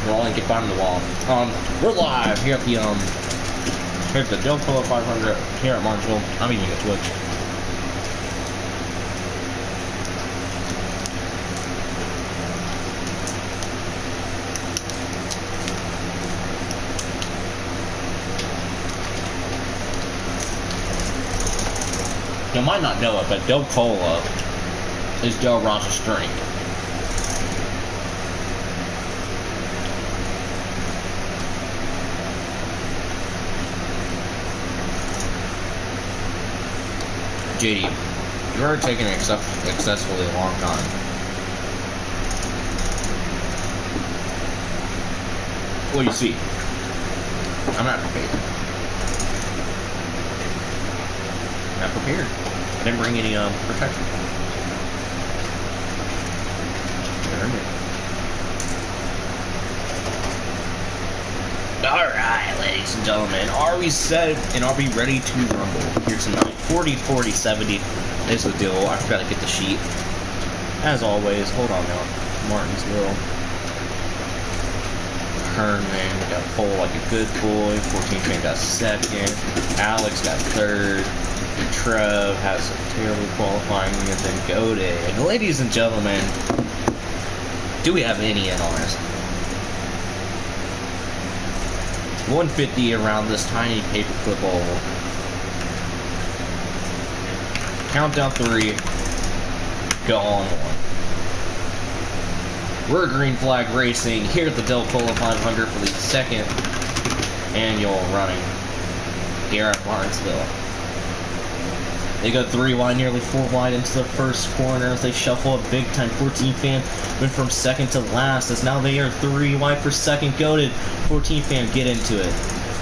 rolling, get bottom of the wall. We're live here at the here's the Del Polo 500 here at Martinsville. I'm eating a Twitch. You might not know it, but Del Polo is Del Ross's drink. JD, you've already taken an excessively long time. What do you see? I'm not prepared. Not prepared. I didn't bring any protection. Alright, ladies and gentlemen, are we set and are we ready to rumble here tonight? 40, 40, 70 is the deal. I forgot to get the sheet. As always, hold on now. Martinsville. Herman got pole like a good boy. 14 fan got second. Alex got third. Trev has a terrible qualifying, and then Gode. And ladies and gentlemen, do we have any NRs? 150 around this tiny paperclip oval. Countdown 3. Go on 1. We're Green Flag Racing here at the Del Polo 500 for the second annual running here at Martinsville. They go 3 wide, nearly 4 wide into the first corner as they shuffle up big time. 14 fan went from second to last as now they are 3 wide for second. Goated. 14 fan get into it.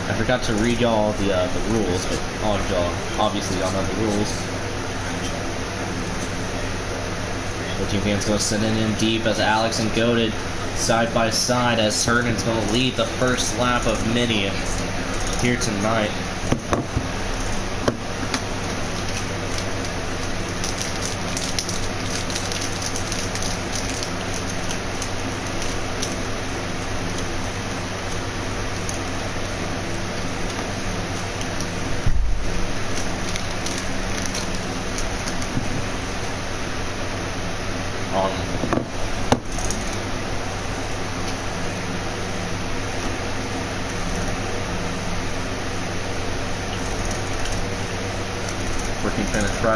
I forgot to read y'all the rules, but all of y'all obviously y'all know the rules. 14 fan's gonna send it in deep as Alex and Goated side by side as Herndon's gonna lead the first lap of many here tonight.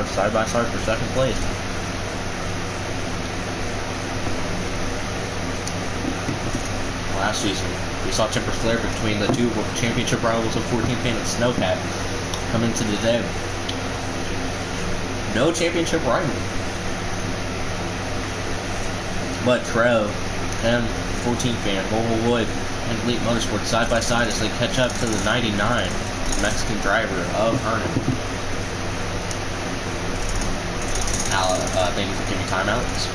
Side by side for second place. Last season, we saw temper flare between the two championship rivals of 14 fan and Snowcat come into today. No championship rival. But Trev and 14 fan, Volvo Wood, and Elite Motorsports side by side as they catch up to the 99 Mexican driver of Hernan. Thank you for giving timeouts.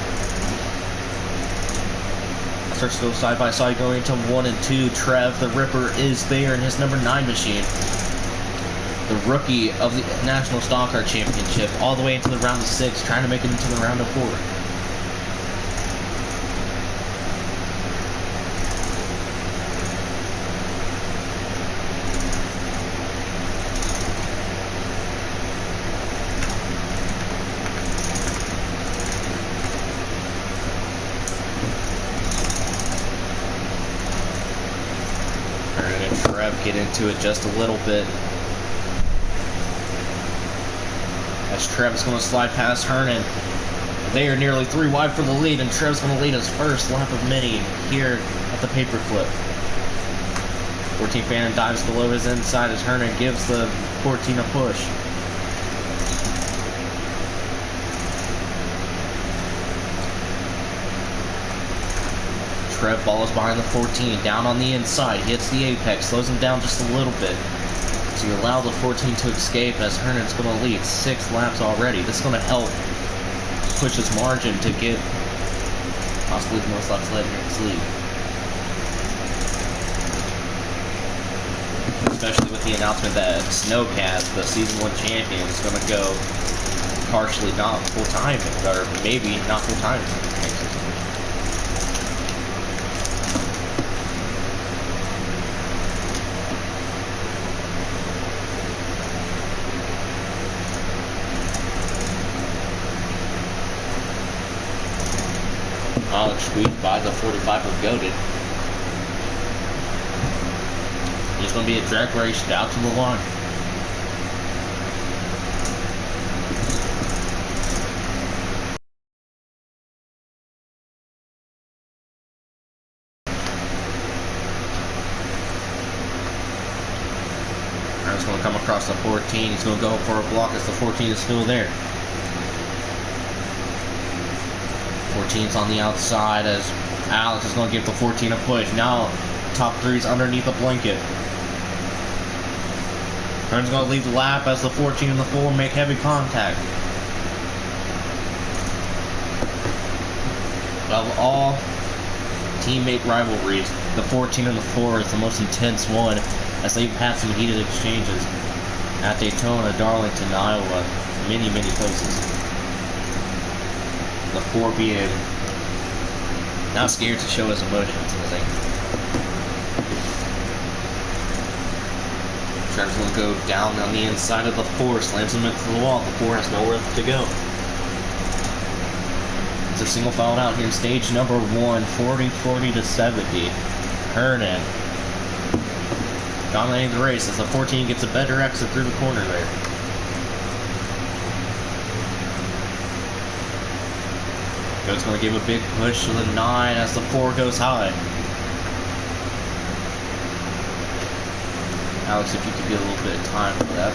Starts to go side by side going into 1 and 2. Trev, the Ripper, is there in his number 9 machine. The rookie of the National Stock Car Championship, all the way into the round of 6, trying to make it into the round of 4. Get into it just a little bit as Trev's going to slide past Hernan. They are nearly 3 wide for the lead, and Trev's going to lead his first lap of many here at the paperclip. 14 fan dives below his inside as Hernan gives the 14 a push. Trev follows behind the 14, down on the inside, hits the apex, slows him down just a little bit. So you allow the 14 to escape as Hernan's going to lead 6 laps already. This is going to help push his margin to get possibly the most laps led in his lead. Especially with the announcement that Snowcat, the Season 1 champion, is going to go partially not full-time, or maybe not full-time. Alex squeezed by the 45 of Goated. It's going to be a drag race down to the line. He's going to come across the 14. He's going to go for a block as the 14 is still there. 14's on the outside as Alex is going to give the 14 a push. Now top 3's underneath the blanket. Hearn's going to leave the lap as the 14 and the 4 make heavy contact. Of all teammate rivalries, the 14 and the 4 is the most intense one, as they've had some heated exchanges at Daytona, Darlington, Iowa, many places. The 4 being not scared to show his emotions, I think. Trevor's going to go down on the inside of the 4, slams him into the wall. The 4 has nowhere to go. They're single filed out here in stage number 1, 40 to 70. Hernan dominating the race as the 14 gets a better exit through the corner there. Goat's going to give a big push to the 9 as the 4 goes high. Alex, if you could get a little bit of time for that.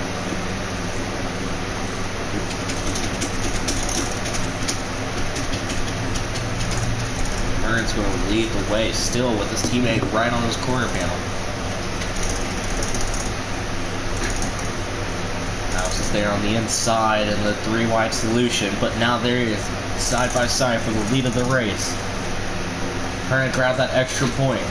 Vernon's going to lead the way still with his teammate right on his corner panel. Alex is there on the inside in the 3 wide solution, but now there is side by side for the lead of the race. Trying to grab that extra point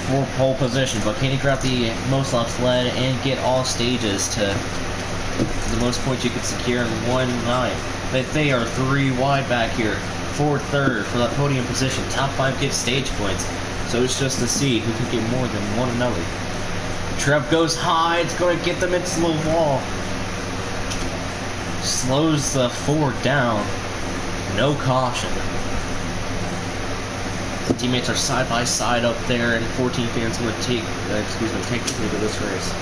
for pole position, but can he grab the most laps led and get all stages to the most points you could secure in one night? But they are 3 wide back here for 3rd for that podium position. Top 5 gets stage points, so it's just to see who can get more than one another. Trev goes high, it's going to get them into the wall. Slows the 4 down. No caution. The teammates are side by side up there, and 14 fans going to take the lead of this race.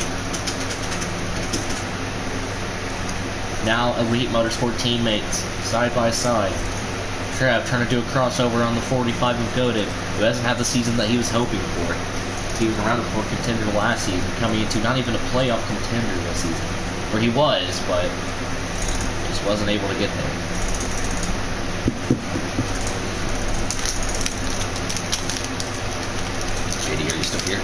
Now Elite Motorsport teammates side by side. Trev trying to do a crossover on the 45 of Goated, who hasn't had the season that he was hoping for. He was around for a contender last season, coming into not even a playoff contender this season. Or he was, but just wasn't able to get there. JD, are you still here?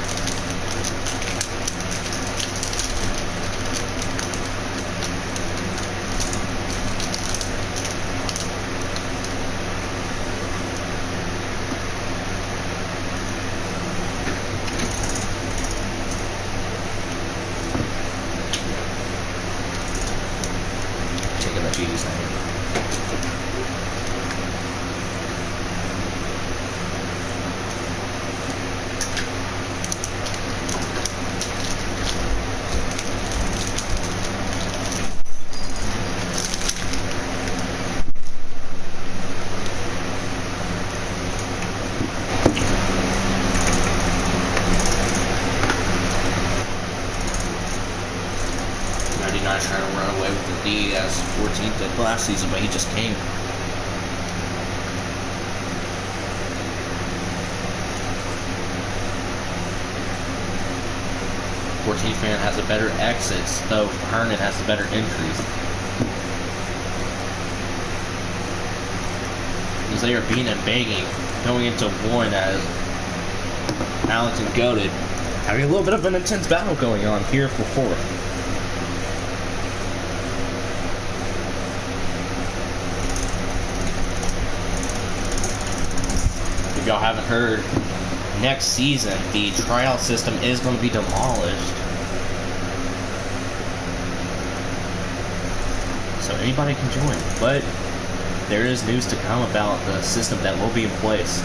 Trying to run away with the lead as 14th did last season, but he just came. Fan has a better exits, though Hernan has a better entries. As they are beating and begging, going into 1 as Alex and Goated having a little bit of an intense battle going on here for 4th. If y'all haven't heard, next season the tryout system is going to be demolished. So anybody can join, but there is news to come about the system that will be in place.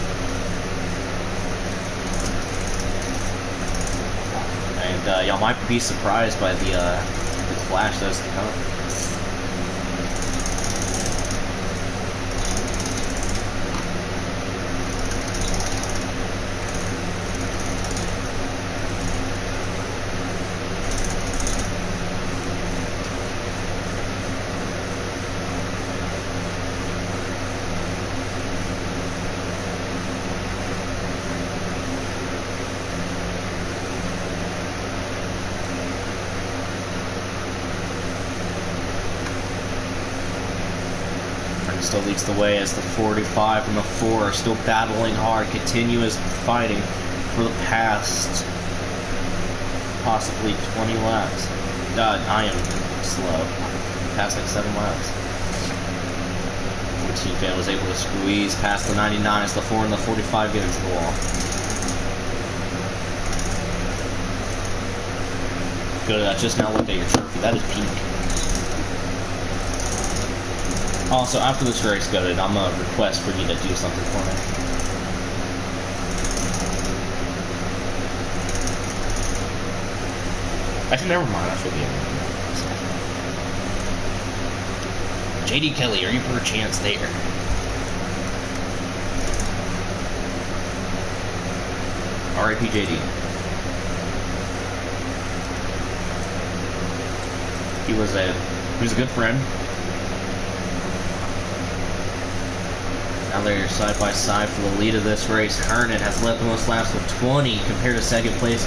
And y'all might be surprised by the flash that's to come. still leads the way as the 45 and the 4 are still battling hard, continuous fighting for the past possibly 20 laps. God, I am slow. Past like 7 laps. 14 fan was able to squeeze past the 99 as the 4 and the 45 get into the wall. Good, I just now looked at your trophy. That is peak. Also, after this race, Goated, I'm gonna request for you to do something for me. Actually, never mind. I should be able to do JD Kelly, are you per chance there? R.I.P. JD. He was a good friend. Now they're side by side for the lead of this race. Hernan has led the most laps with 20 compared to second place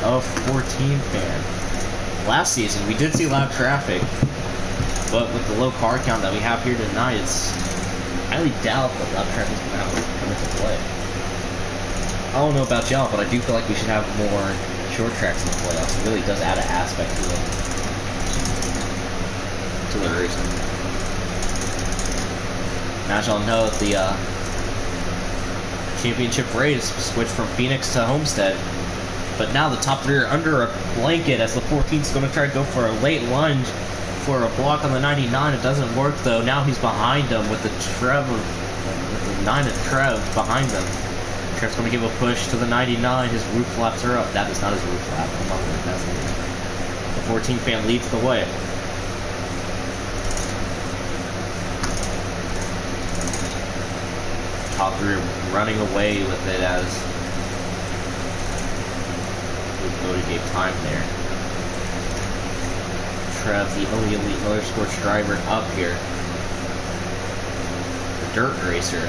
of 14 fan. Last season we did see loud traffic, but with the low car count that we have here tonight, it's highly doubt that loud traffic is going to come into play. I don't know about y'all, but I do feel like we should have more short tracks in the playoffs. It really does add an aspect to the racing. As y'all know, the championship race switched from Phoenix to Homestead, but now the top 3 are under a blanket as the 14th is going to try to go for a late lunge for a block on the 99. It doesn't work though. Now he's behind him with the 9 of Trev behind him. Trev's going to give a push to the 99. His roof flaps are up. That is not his roof flap. I'm not going to pass that. The 14th fan leads the way. Top 3 running away with it as Cody gave time there. Trev, the only elite motorsports driver up here. The dirt racer.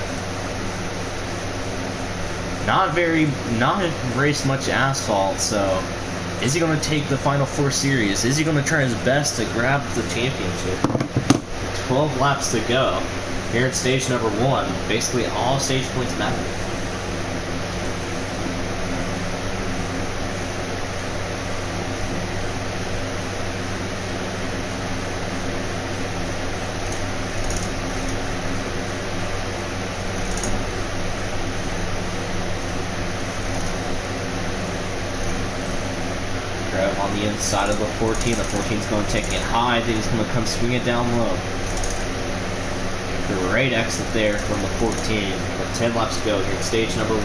Not raced much asphalt, so is he going to take the Final 4 series? Is he going to try his best to grab the championship? 12 laps to go. Here at stage number 1, basically all stage points matter. Trev on the inside of the 14. The 14's going to take it high, then he's going to come swing it down low. Great exit there from the 14 with 10 laps to go here at stage number 1.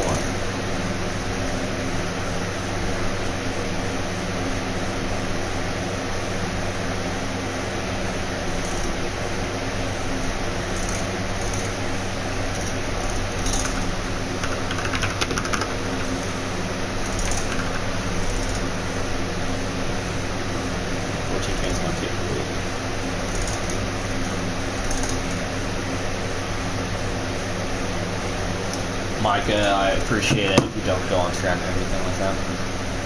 Micah, I appreciate it if you don't go on track or anything like that.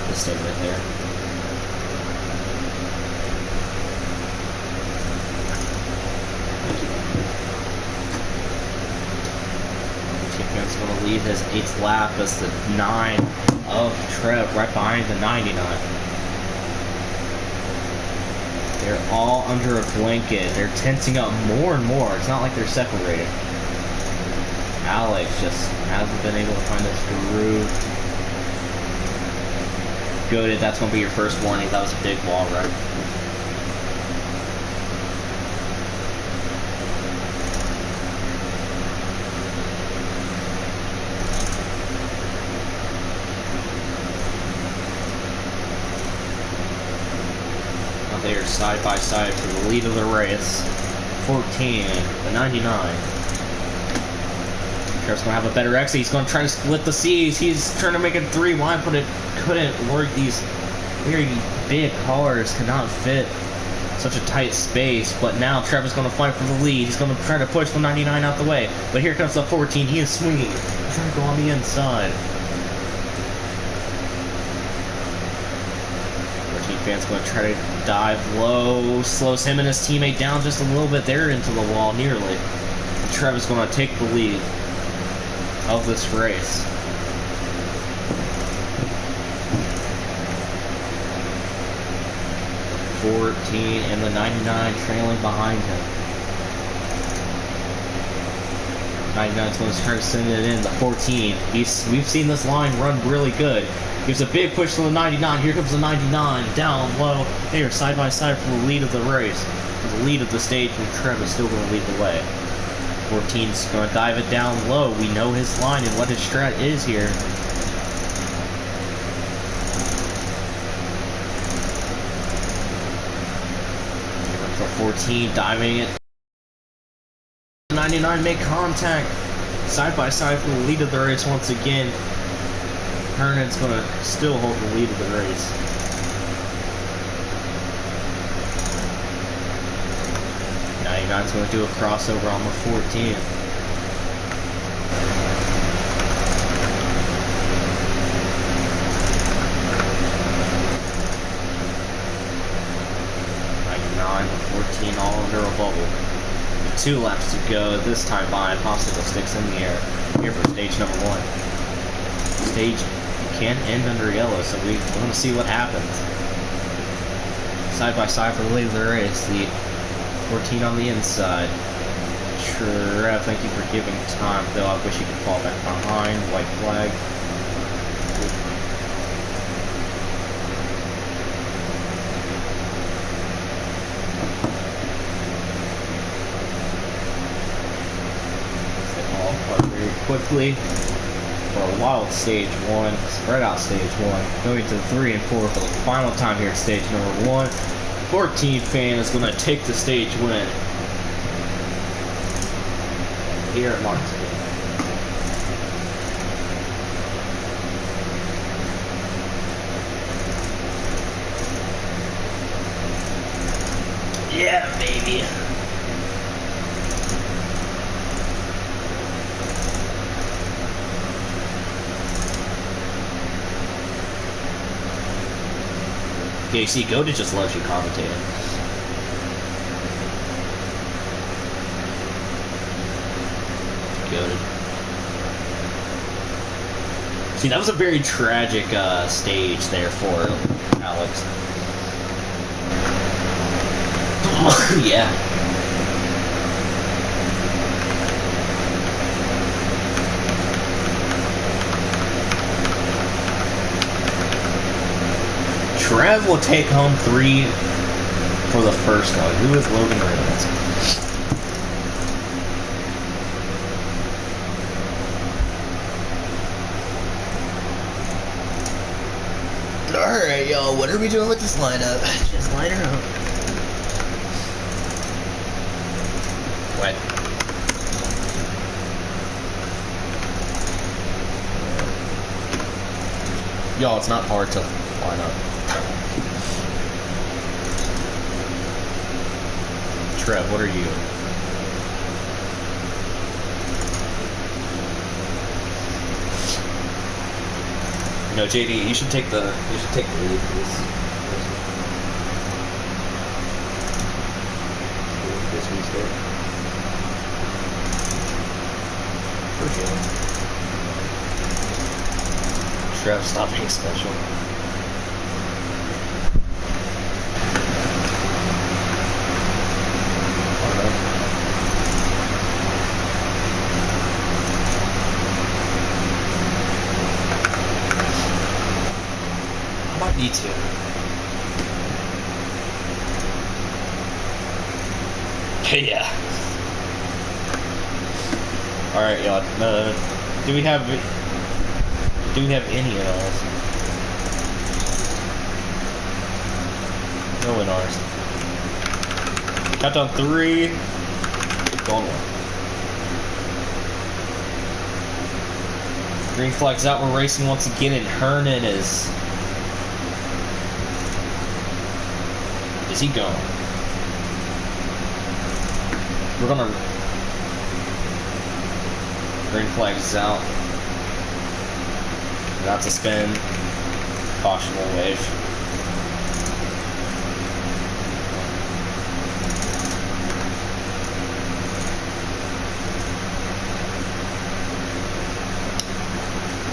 Just stay right there. Champion's going to lead his 8th lap as the 9 of Trev right behind the 99. They're all under a blanket. They're tensing up more and more. It's not like they're separated. Alex just hasn't been able to find his groove. Good, that's going to be your first warning. That was a big wall ride. Now they are side by side for the lead of the race. 14, the 99. Trev's going to have a better exit. He's going to try to split the C's. He's trying to make it 3 wide, but it couldn't work. These very big cars cannot fit such a tight space. But now Trevor's going to fight for the lead. He's going to try to push the 99 out the way. But here comes the 14. He is swinging. He's trying to go on the inside. 14 fan's going to try to dive low. Slows him and his teammate down just a little bit. They're into the wall nearly. Trev is going to take the lead of this race. .14 and the 99 trailing behind him. 99's going to start sending it in. The 14. We've seen this line run really good. Gives a big push to the 99. Here comes the 99 down low. They are side by side for the lead of the race. The lead of the stage, and Trev is still going to lead the way. 14's going to dive it down low. We know his line and what his strat is here. For 14, diving it. 99 make contact. Side by side for the lead of the race once again. Hernan's going to still hold the lead of the race. .99's going to do a crossover on the 14. .99, 14 all under a bubble. 2 laps to go. This time by popsicle sticks in the air. Here for stage number 1. Stage can end under yellow, so we're going to see what happens. Side by side for the lead of the race. The 14 on the inside. Trev, thank you for giving time, though I wish you could fall back behind. White flag. All apart very quickly for a wild stage 1. Spread out stage 1. Going to 3 and 4 for the final time here at stage number 1. 14 fan is going to take the stage win here at Martinsville. Yeah, baby. Yeah, you see, Goda just loves you commentating. Goda. See, that was a very tragic stage there for Alex. Yeah. Trev will take home 3 for the first one. Who is Logan Reynolds? Alright, y'all, what are we doing with this lineup? Just line her up. What? Y'all, it's not hard to line up. Trev, what are you? You know, JD, you should take the lead for this. This restart. Trev, stop being special. Me too. Yeah. All right, y'all. Do we have any in ours? No in ours. Countdown 3. Going one. Green flag's out. We're racing once again, and Hernan is he going? We're gonna green flag's out. That's a spin. Caution will wave.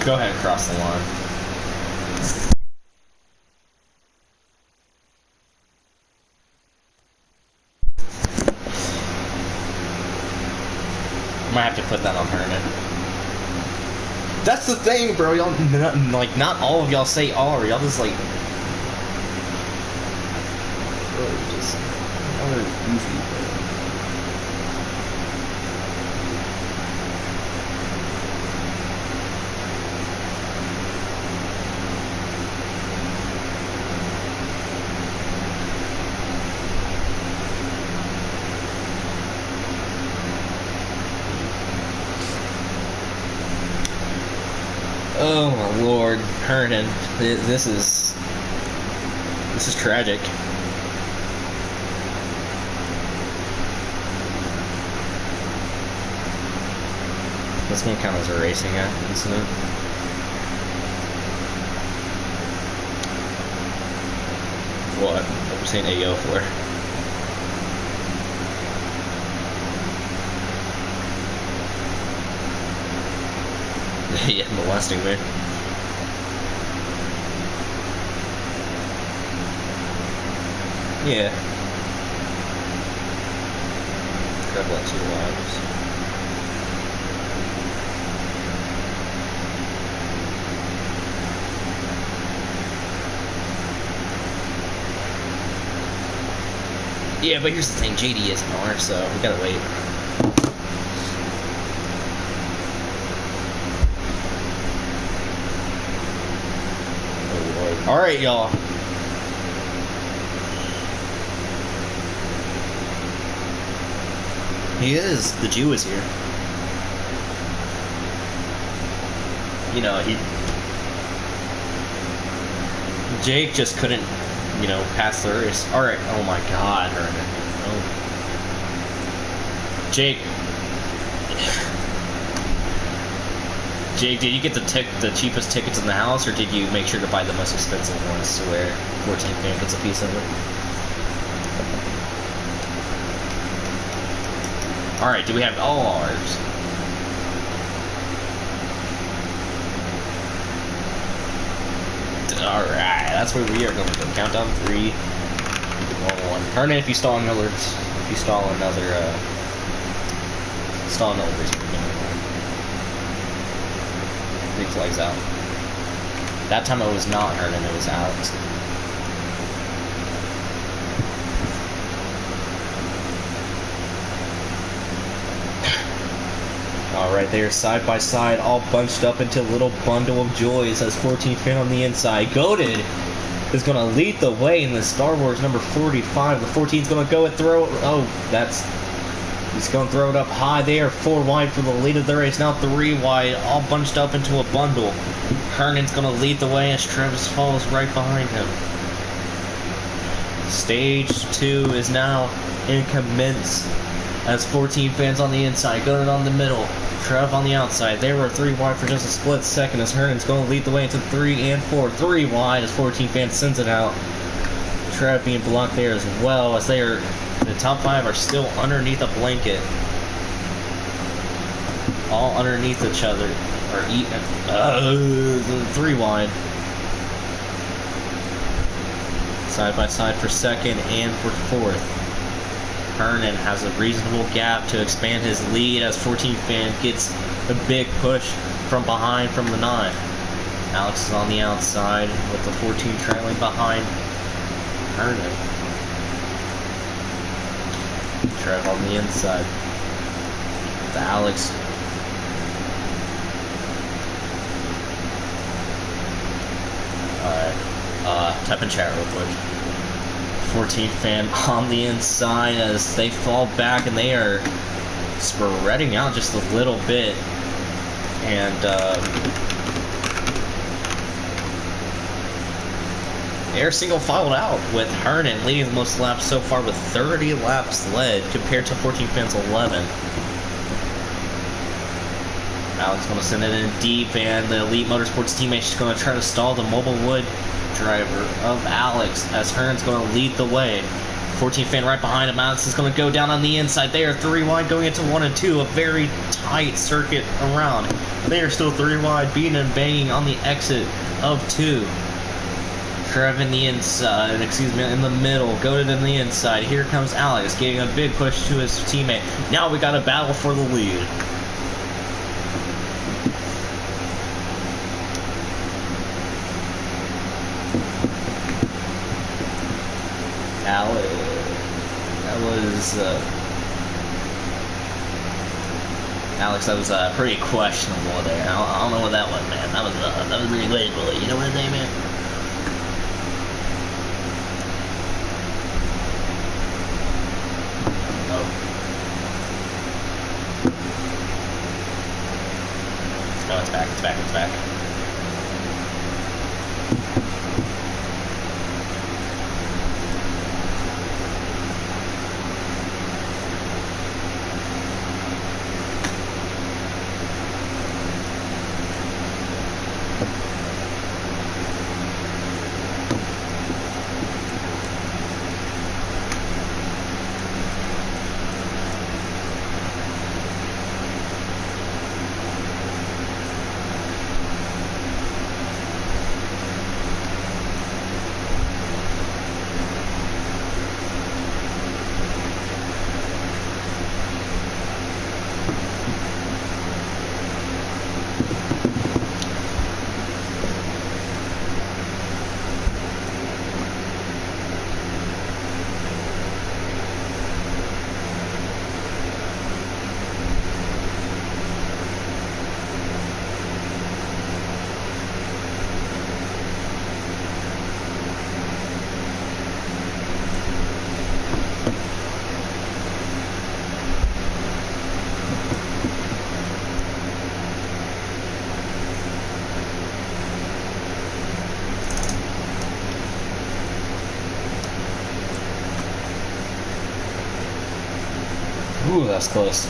Go ahead and cross the line. Might have to put that on Hernan. That's the thing, bro. Y'all, not all of y'all say R. Y'all just like, really just another goofy. Oh my lord, Hernan, this is tragic. This one count as a racing incident. What? What are we saying AO for? Yeah, molesting me. Yeah. Could have let 2 lives. Yeah, but here's the thing, JD isn't R, so we gotta wait. Alright, y'all. He is. The Jew is here. You know, Jake just couldn't, you know, pass the race. Alright. Oh my god, Hernan. Oh. Jake, did you get the cheapest tickets in the house, or did you make sure to buy the most expensive ones to where 14 fan gets a piece of it? Alright, do we have all ours? Alright, that's where we are going to go. Countdown 3, 2, 1. Hernan, if you stall another race, flags out. That time it was not Hernan, it was Alex. Alright, they are side by side, all bunched up into a little bundle of joys as 14 fan on the inside. Goated is going to lead the way in the Star Wars number 45. The 14 is going to go and throw it. Oh, he's going to throw it up high there. 4 wide for the lead of the race. Now 3 wide, all bunched up into a bundle. Hernan's going to lead the way as Travis follows right behind him. Stage 2 is now in commence as 14 fans on the inside, going on the middle. Trev on the outside. They were 3 wide for just a split second as Hernan's going to lead the way into 3 and 4. 3 wide as 14 fans sends it out. Trev being blocked there as well as the top 5 are still underneath a blanket. All underneath each other. Or 3 wide. Side by side for 2nd and for 4th. Hernan has a reasonable gap to expand his lead as 14 fan gets a big push from behind from the 9. Alex is on the outside with the 14 trailing behind Hernan. Trev on the inside. The Alex. Alright. Type in chat real quick. 14 fan on the inside as they fall back and they are spreading out just a little bit. And they're single filed out with Hernan leading the most laps so far with 30 laps led compared to 14 fans 11. Alex going to send it in deep, and the Elite Motorsports teammate is going to try to stall the Mobile Wood driver of Alex as Hearn's going to lead the way. 14 fan right behind him. Alex is going to go down on the inside. They are 3 wide going into 1 and 2. A very tight circuit around. They are still 3 wide, beating and banging on the exit of 2. Trev in the inside, in the middle, goaded in the inside. Here comes Alex, getting a big push to his teammate. Now we got a battle for the lead. Alex, that was pretty questionable there. I don't know what that was, man. That was really questionable. You know what I'm saying, man? Oh. No, it's back. It's back. It's back. Ooh, that's close.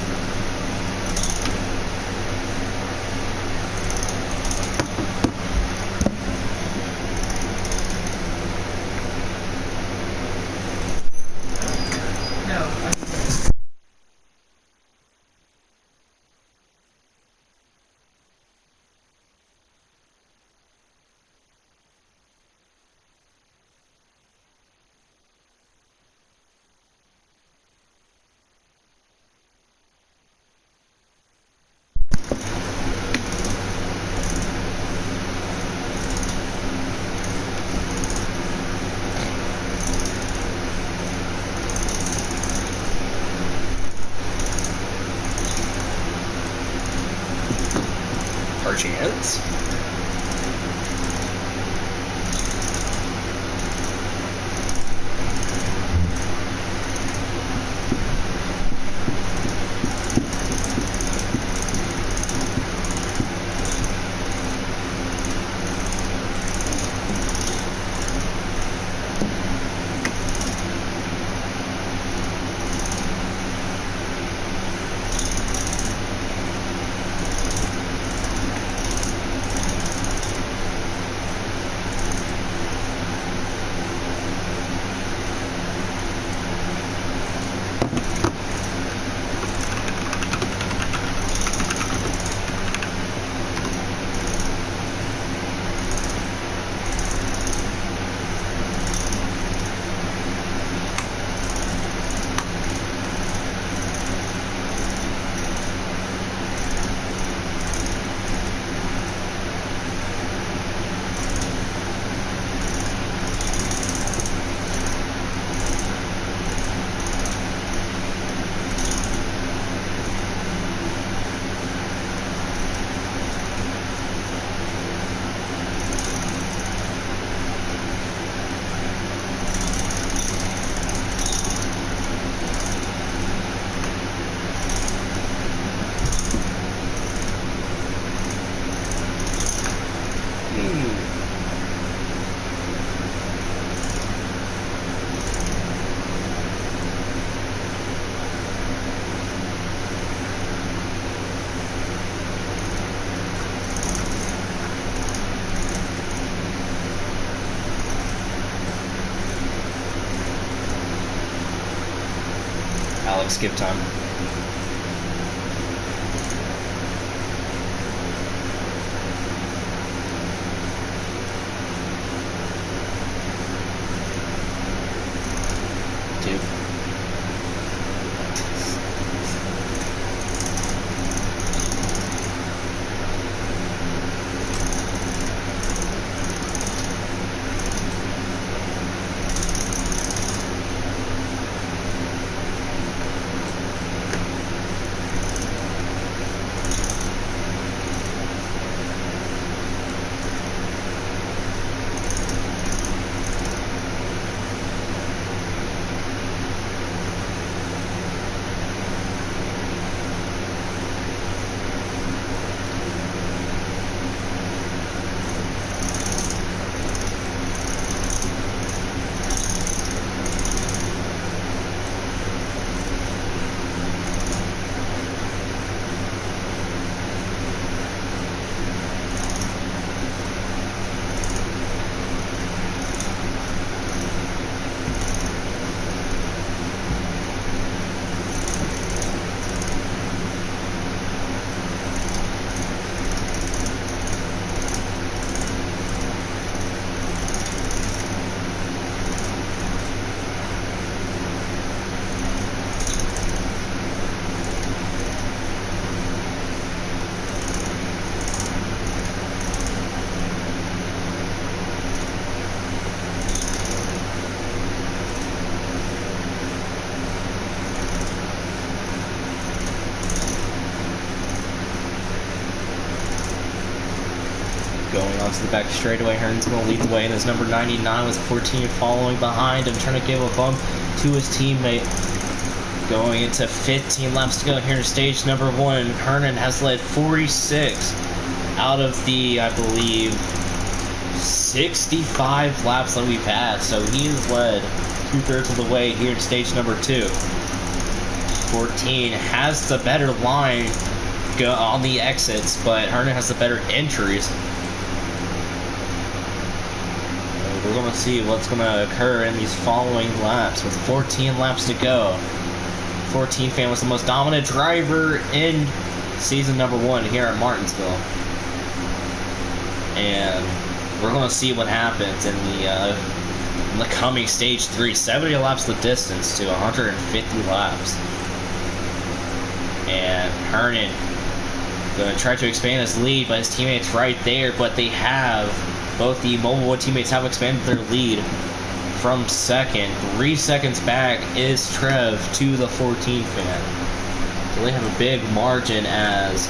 skip time. Going onto the back straightaway, Hearn's going to lead the way, and his number 99 with 14 following behind him, trying to give a bump to his teammate. Going into 15 laps to go here in stage number 1. Hernan has led 46 out of the, I believe, 65 laps that we've had. So he has led 2/3 of the way here in stage number 2. 14 has the better line on the exits, but Hernan has the better entries. We're going to see what's going to occur in these following laps with 14 laps to go. 14 fan was the most dominant driver in season number 1 here at Martinsville. And we're going to see what happens in the coming stage 3. 70 laps the distance to 150 laps. And Hernan going to try to expand his lead, but his teammates right there, but they have, both the Mobile Wood teammates have expanded their lead from second. 3 seconds back is Trev to the 14 fan. So they have a big margin, as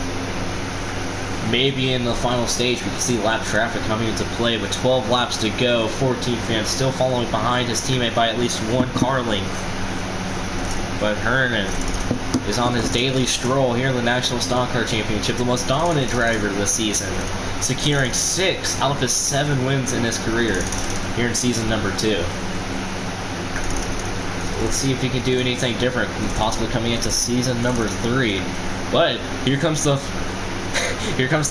maybe in the final stage we can see lap traffic coming into play with 12 laps to go. 14 fan still following behind his teammate by at least 1 car length. But Hernan is on his daily stroll here in the National Stock Car Championship, the most dominant driver this season, securing 6 out of his 7 wins in his career here in season number 2. Let's see if he can do anything different, possibly coming into season number 3. But here comes the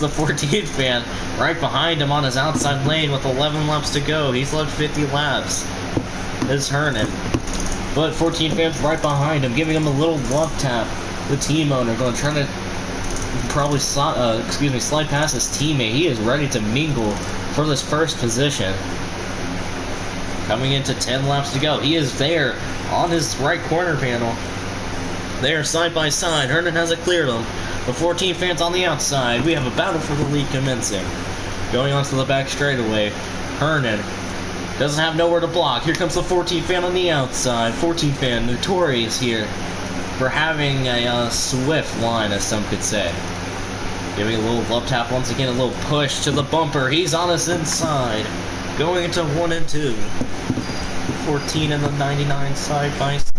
14th fan right behind him on his outside lane with 11 laps to go. He's led 50 laps. This is Hernan. But 14 fans right behind him, giving him a little love tap. The team owner going to try to probably slide past his teammate. He is ready to mingle for this first position. Coming into 10 laps to go. He is there on his right corner panel. They are side by side. Hernan hasn't cleared them. The 14 fans on the outside. We have a battle for the lead commencing. Going onto the back straightaway. Hernan doesn't have nowhere to block. Here comes the 14 fan on the outside. 14 fan, notorious here for having a swift line, as some could say. Giving a little love tap once again, a little push to the bumper. He's on his inside. Going into 1 and 2. 14 and the 99 side by side.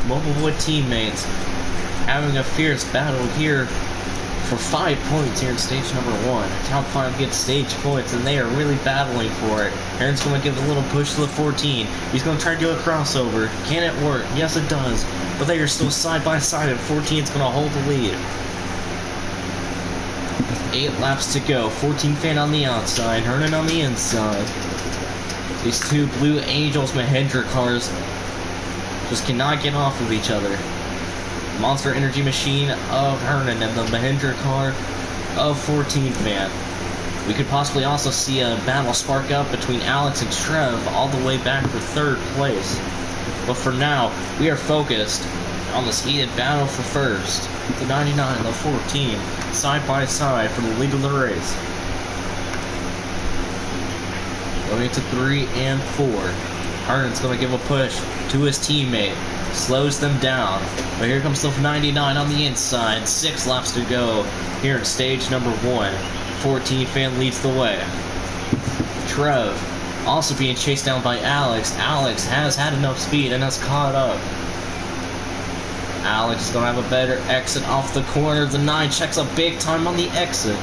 Mobile Wood teammates having a fierce battle here for 5 points here in stage number 1. Top 5 gets stage points, and they are really battling for it. Aaron's going to give a little push to the 14. He's going to try to do a crossover. Can it work? Yes, it does. But they are still side by side, and 14 is going to hold the lead. 8 laps to go. 14 fan on the outside, Hernan on the inside. These 2 Blue Angels Mahindra cars just cannot get off of each other. Monster Energy Machine of Hernan and the Mahindra car of 14th Man. We could possibly also see a battle spark up between Alex and Trev all the way back for 3rd place. But for now, we are focused on this heated battle for 1st. The 99 and the 14, side by side for the lead of the race. Going into 3 and 4. Hernan's going to give a push to his teammate. Slows them down. But here comes the 99 on the inside. 6 laps to go here in stage number 1. 14 fan leads the way. Trev also being chased down by Alex. Alex has had enough speed and has caught up. Alex is going to have a better exit off the corner. The 9 checks up big time on the exit.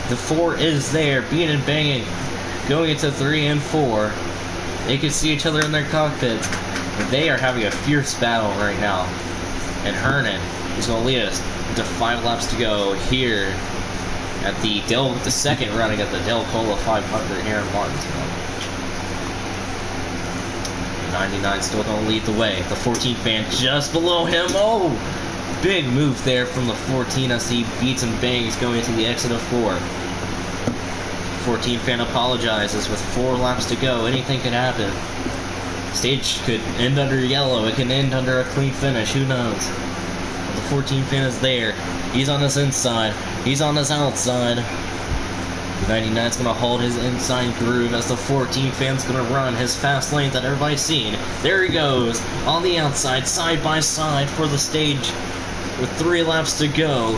The 4 is there, beating and banging. Going into 3 and 4. They can see each other in their cockpits. They are having a fierce battle right now. And Hernan is going to lead us into 5 laps to go here at the second running at the Del Cola 500 here in Martinsville. 99 still going to lead the way. The 14 fan just below him. Oh! Big move there from the 14 as he beats and bangs going into the exit of 4. 14 fan apologizes with 4 laps to go. Anything can happen. Stage could end under yellow. It can end under a clean finish. Who knows? But the 14 fan is there. He's on his inside. He's on his outside. The 99's going to hold his inside groove as the 14 fan's going to run his fast lane that everybody's seen. There he goes on the outside, side by side for the stage with 3 laps to go.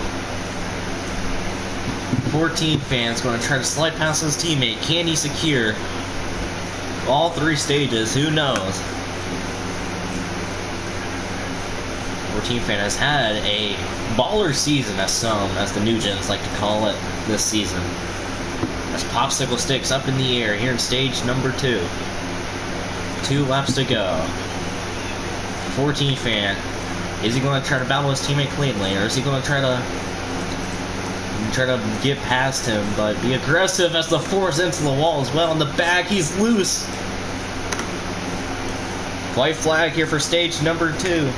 14 fan's going to try to slide past his teammate. Can he secure all 3 stages? Who knows? 14 fan has had a baller season, as the Nugents like to call it this season. There's popsicle sticks up in the air here in stage number 2. 2 laps to go. 14 fan, is he going to try to battle his teammate cleanly, or is he going to try to get past him, but be aggressive as the 4's into the wall as well? In the back, he's loose. White flag here for stage number 2.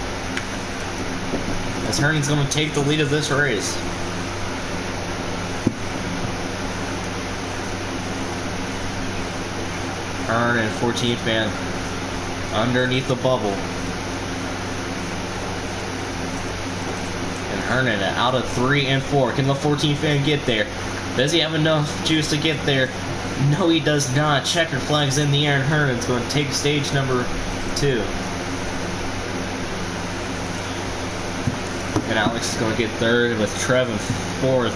As Hernan's going to take the lead of this race. Hernan, 14 fan, underneath the bubble. And Hernan out of 3 and 4. Can the 14 fan get there? Does he have enough juice to get there? No, he does not. Checker flag's in the air, and Hernan's going to take stage number 2. And Alex is going to get 3rd with Trev in 4th.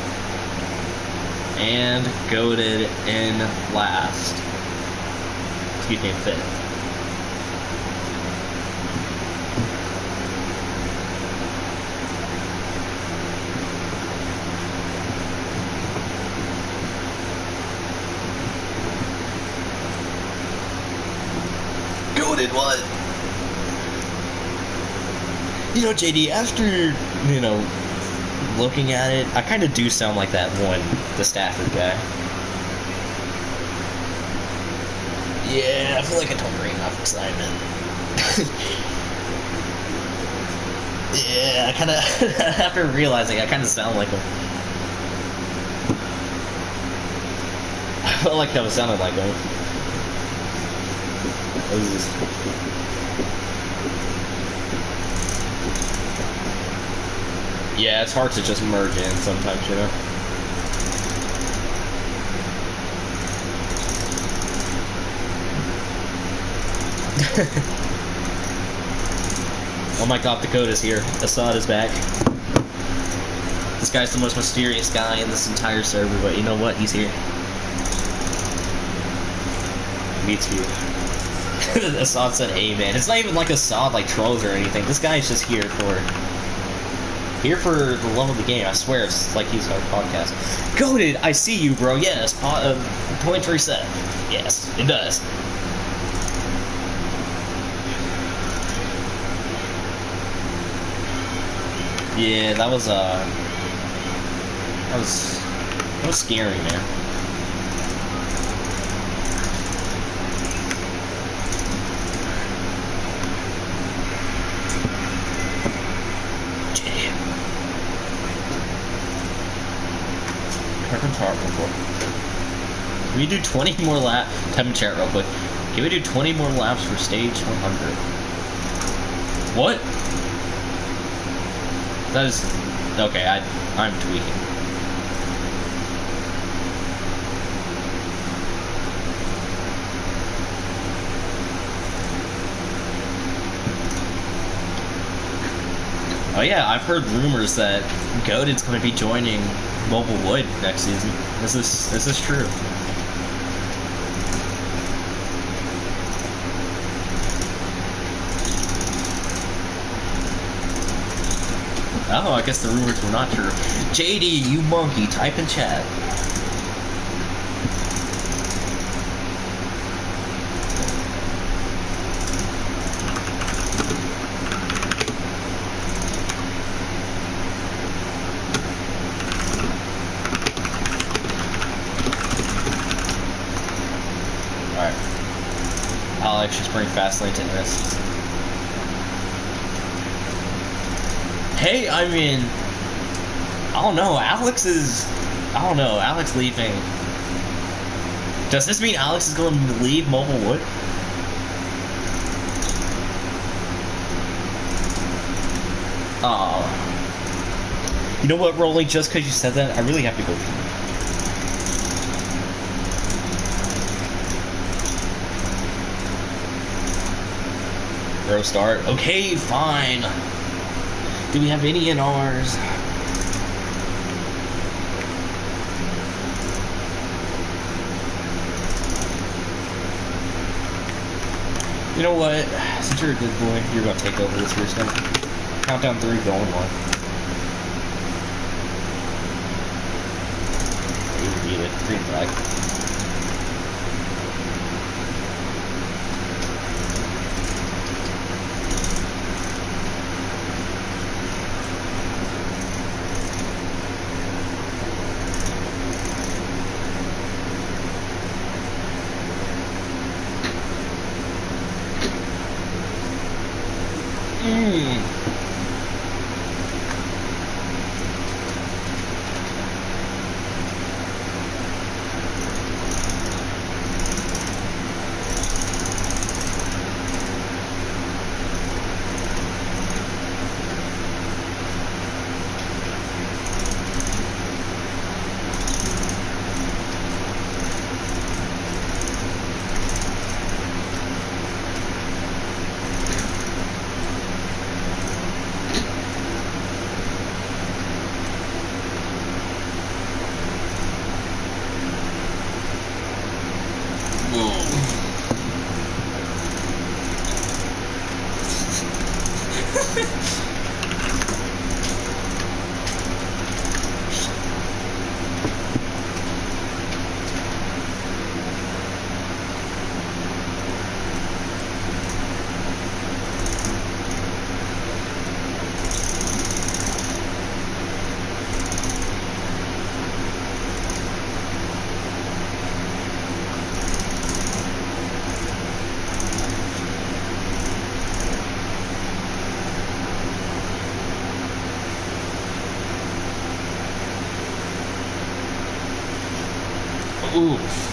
And Goated in last. Excuse me, 5th. Goated what? You know, JD, after, looking at it, I kind of do sound like that one, the Stafford guy. Yeah, I feel like I don't bring enough excitement. Yeah, I kind of, after realizing, I kind of sound like him. I felt like I was sounding like him. Yeah, it's hard to just merge in sometimes, Oh my god, Dakota's here. Assad is back. This guy's the most mysterious guy in this entire server, but you know what? He's here. Me too. Assad said amen. It's not even like Assad like trolls or anything. This guy's just here for the love of the game. I swear it's like he's on a podcast. Goated, I see you, bro. Yes, points reset. Yes, it does. Yeah, that was scary, man. Can we do 20 more laps? Type in chat real quick. Can we do 20 more laps for stage 100? What? That is... Okay, I'm tweaking. Oh yeah, I've heard rumors that Goated's going to be joining Mobile Wood next season. This is true. Oh, I guess the rumors were not true. JD, you monkey, type in chat. Alex, just bring Fastlane to NSCC. Hey, I mean, I don't know. Alex leaving. Does this mean Alex is going to leave Mobile Wood? You know what, Rolly? Just because you said that, I really have to go pee. Bro, start. Okay, fine. Do we have any in ours? You know what? Since you're a good boy, you're gonna take over this first one. Countdown 3, going 1. You beat it. Green flag. Oof.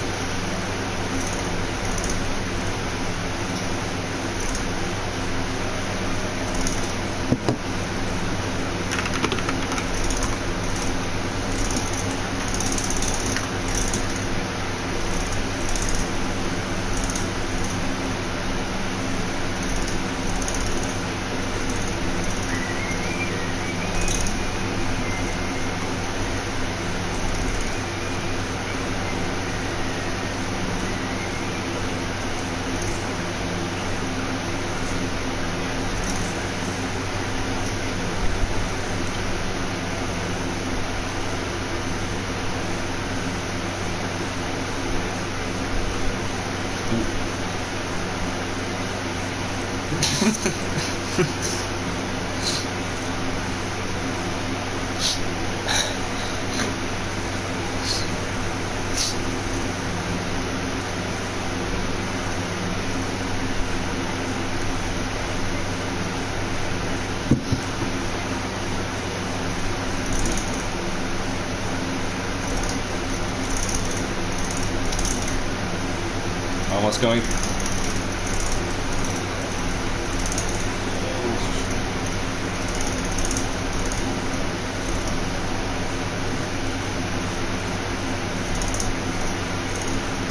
Almost going.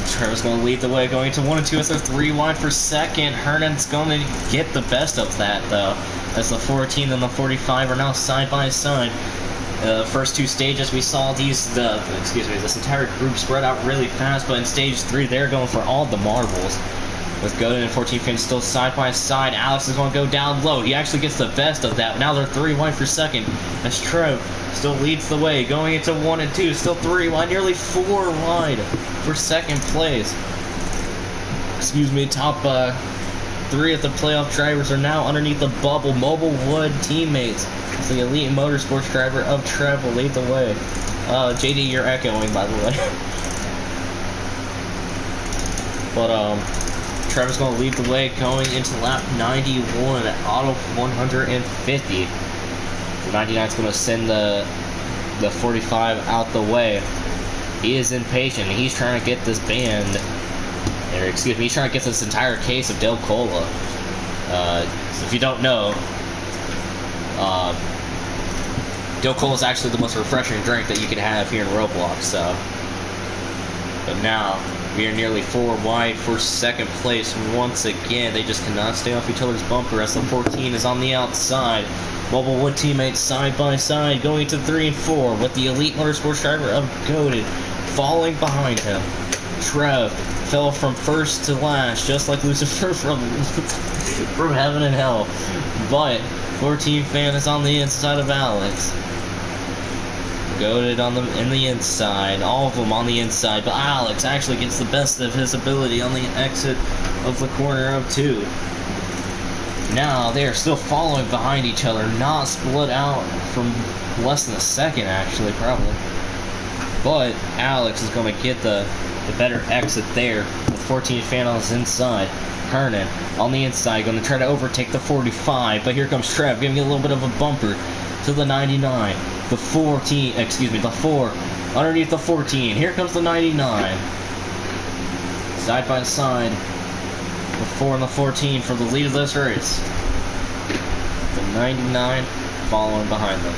Trevor's going to lead the way, going to 1 and 2 as they're 3 wide for second. Hernan's going to get the best of that, though, as the 14 and the 45 are now side by side. The first 2 stages we saw this entire group spread out really fast, but in stage 3 they're going for all the marbles. With Godin and 14 Finn still side by side, Alex is going to go down low. He actually gets the best of that. Now they're 3 wide for second, as Trev still leads the way, going into 1 and 2, still 3 wide, nearly 4 wide for second place. Top 3 of the playoff drivers are now underneath the bubble. Mobile Wood teammates. The Elite Motorsports driver of Trev will lead the way. JD, you're echoing, by the way. But, Trevor's going to lead the way going into lap 91 out of 150. The 99 is going to send the 45 out the way. He is impatient. He's trying to get this band, or excuse me, he's trying to get this entire case of Del Cola. If you don't know, Del Cola is actually the most refreshing drink that you can have here in Roblox. So, but now we are nearly 4 wide for second place once again. They just cannot stay off each other's bumper as the 14 is on the outside. Mobile Wood teammates side by side going into 3 and 4 with the Elite Motorsports driver of Goated falling behind him. Trev fell from first to last, just like Lucifer from Heaven and Hell. But 14 fan is on the inside of Alex. Goated in the inside, all of them on the inside, but Alex actually gets the best of his ability on the exit of the corner of 2. Now they are still following behind each other, not split out from less than a second actually, probably. But Alex is going to get the better exit there with 14 fan on his inside. Hernan on the inside, going to try to overtake the 45, but here comes Trev, giving it a little bit of a bumper to the 99. The 4 underneath the 14. Here comes the 99. Side by side, the 4 and the 14 for the lead of this race. The 99 following behind them.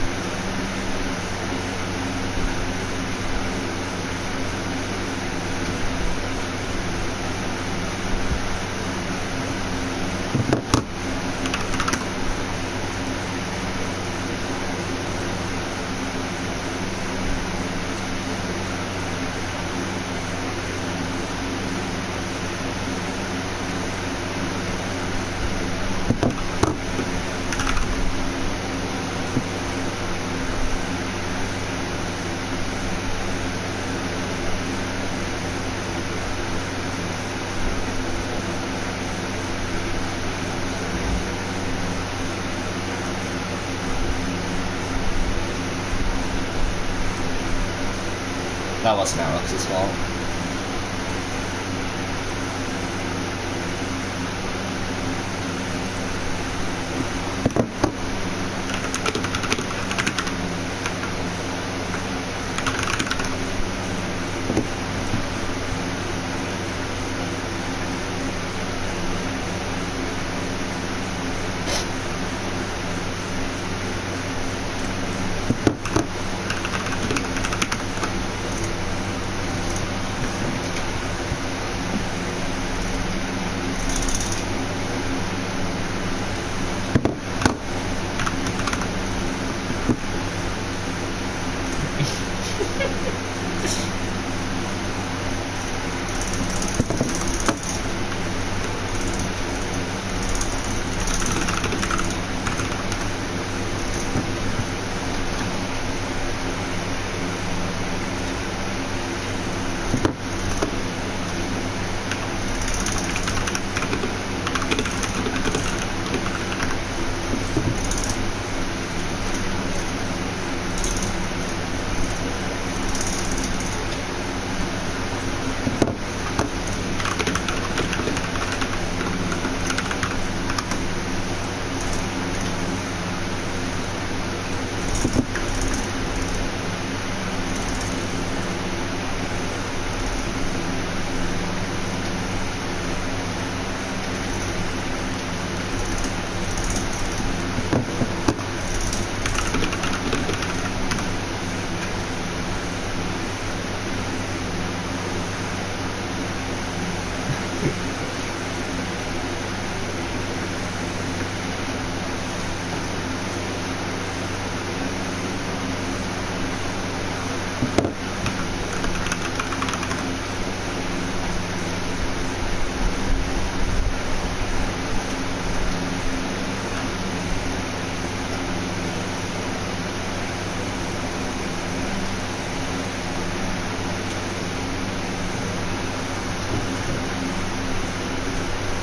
That wasn't Alex's fault.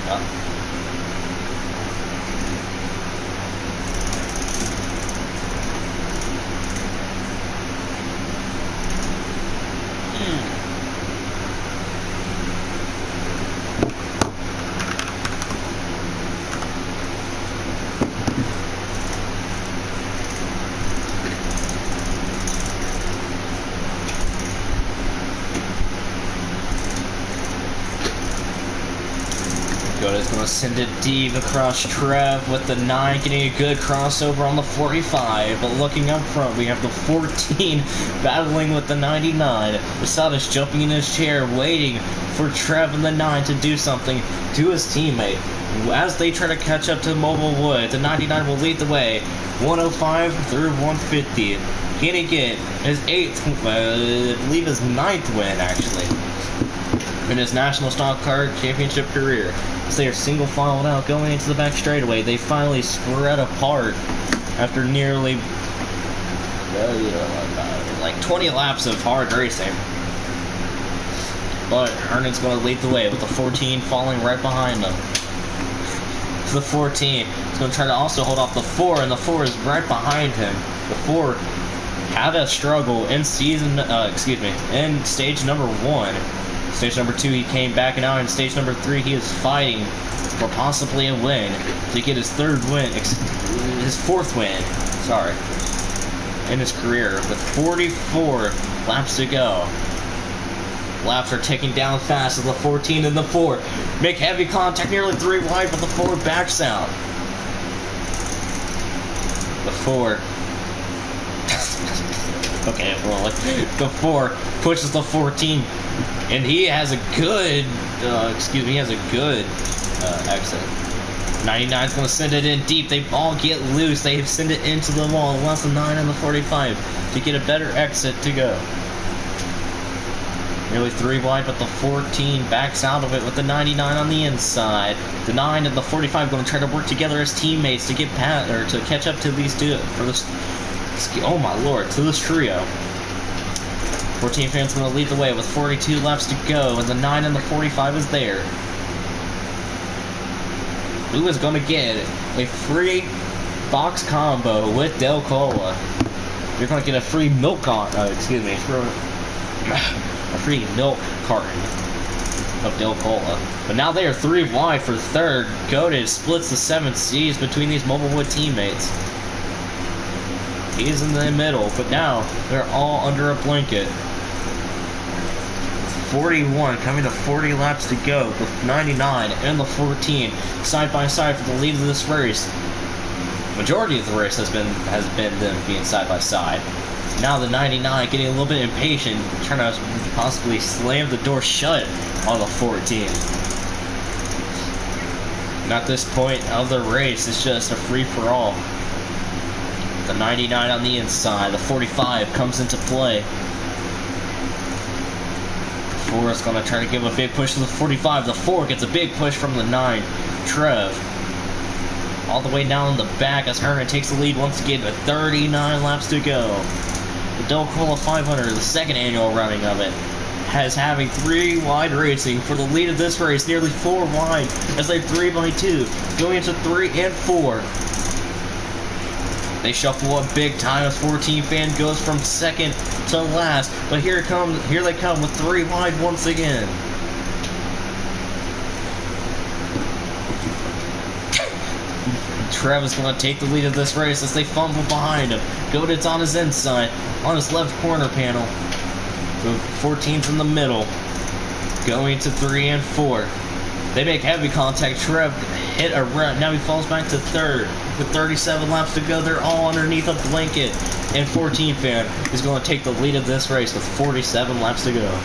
Yep. Is going to send it deep across Trev with the 9, getting a good crossover on the 45. But looking up front, we have the 14 battling with the 99. Basada's jumping in his chair, waiting for Trev and the 9 to do something to his teammate. As they try to catch up to Mobile Wood, the 99 will lead the way, 105 through 150. Getting it his 8th, I believe his 9th win, actually, in his National Stock Car Championship career. As they are single filed out going into the back straightaway, they finally spread apart after nearly like 20 laps of hard racing. But Hernan's going to lead the way with the 14 falling right behind them. The 14 is going to try to also hold off the 4, and the 4 is right behind him. The 4 had a struggle in in stage number 1. Stage number 2, he came back, and now in stage number 3, he is fighting for possibly a win to get his 4th win, in his career, with 44 laps to go. Laps are ticking down fast as the 14 and the 4 make heavy contact, nearly 3 wide, but the 4 backs out. The 4... okay, well, the 4 pushes the 14, and he has a good, exit. 99's going to send it in deep. They all get loose. They send it into the wall. Less than 9 on the 45 to get a better exit to go. Nearly 3 wide, but the 14 backs out of it with the 99 on the inside. The 9 and the 45 going to try to work together as teammates to get to catch up to these two for this. Oh my lord, to this trio. 14 fans going to lead the way with 42 laps to go, and the 9 and the 45 is there. Who is going to get a free box combo with Del Cola? You're going to get a free milk a free milk carton of Del Cola. But now they are 3 wide for 3rd. Goated splits the 7th C's between these Mobilewood teammates. He's in the middle, but now they're all under a blanket. 41 coming to 40 laps to go, with 99 and the 14 side by side for the lead of this race. Majority of the race has been them being side by side. Now the 99 getting a little bit impatient, trying to possibly slam the door shut on the 14. And at this point of the race, it's just a free-for-all. The 99 on the inside, the 45 comes into play. The 4 is going to try to give a big push to the 45. The 4 gets a big push from the 9, Trev. All the way down in the back as Herman takes the lead once again with 39 laps to go. The Del Cola 500, the 2nd annual running of it, has having 3 wide racing for the lead of this race, nearly 4 wide, as they're 3 by 2, going into 3 and 4. They shuffle up big time as 14 fan goes from 2nd to last, but here they come with 3 wide once again. Trev is going to take the lead of this race as they fumble behind him. Godet's on his inside, on his left corner panel. The 14's in the middle, going to 3 and 4. They make heavy contact. Trev hit a run. Now he falls back to 3rd. With 37 laps to go, they're all underneath a blanket. And 14 fan is going to take the lead of this race with 47 laps to go.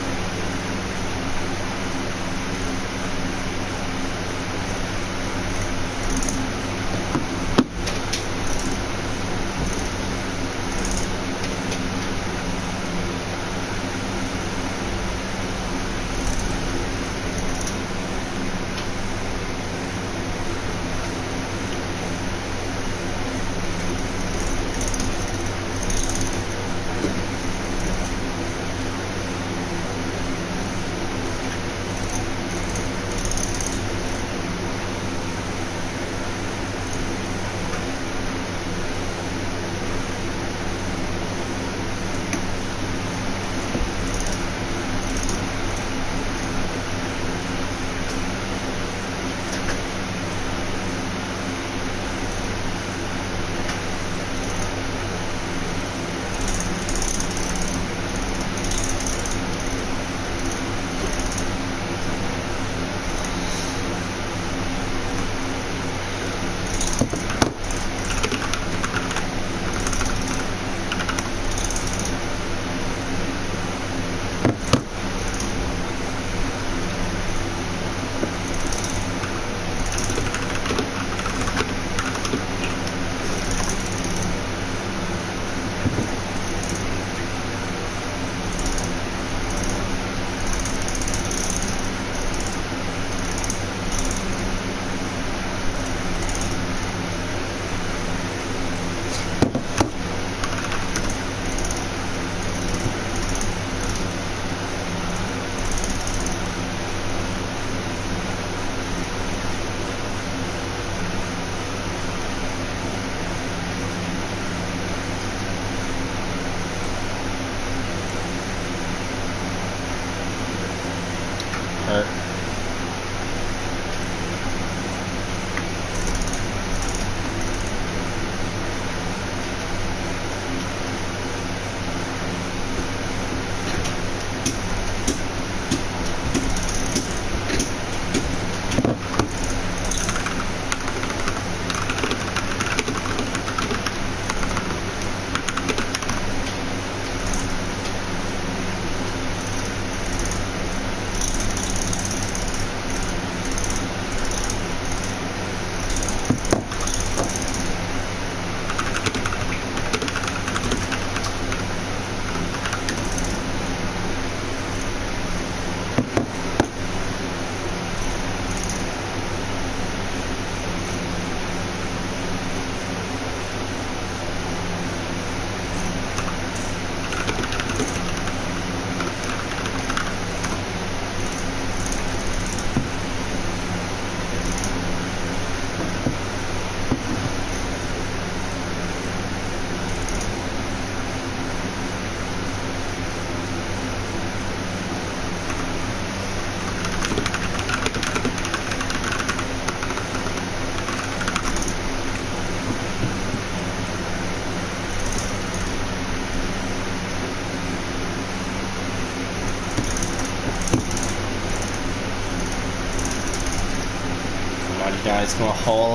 guys gonna hold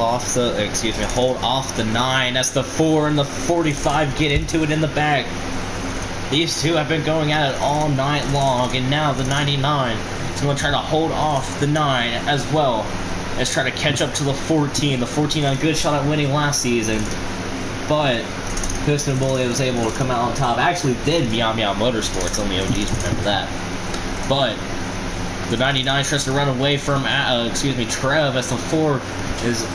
off the 9. That's the 4 and the 45 get into it in the back. These two have been going at it all night long, and now the 99 is gonna try to hold off the 9 as well as try to catch up to the 14. The 14 had a good shot at winning last season, but Piston Bully was able to come out on top. Actually did Meow Meow Motorsports, only OGs remember that. But the 99 tries to run away from, Trev as the 4 is...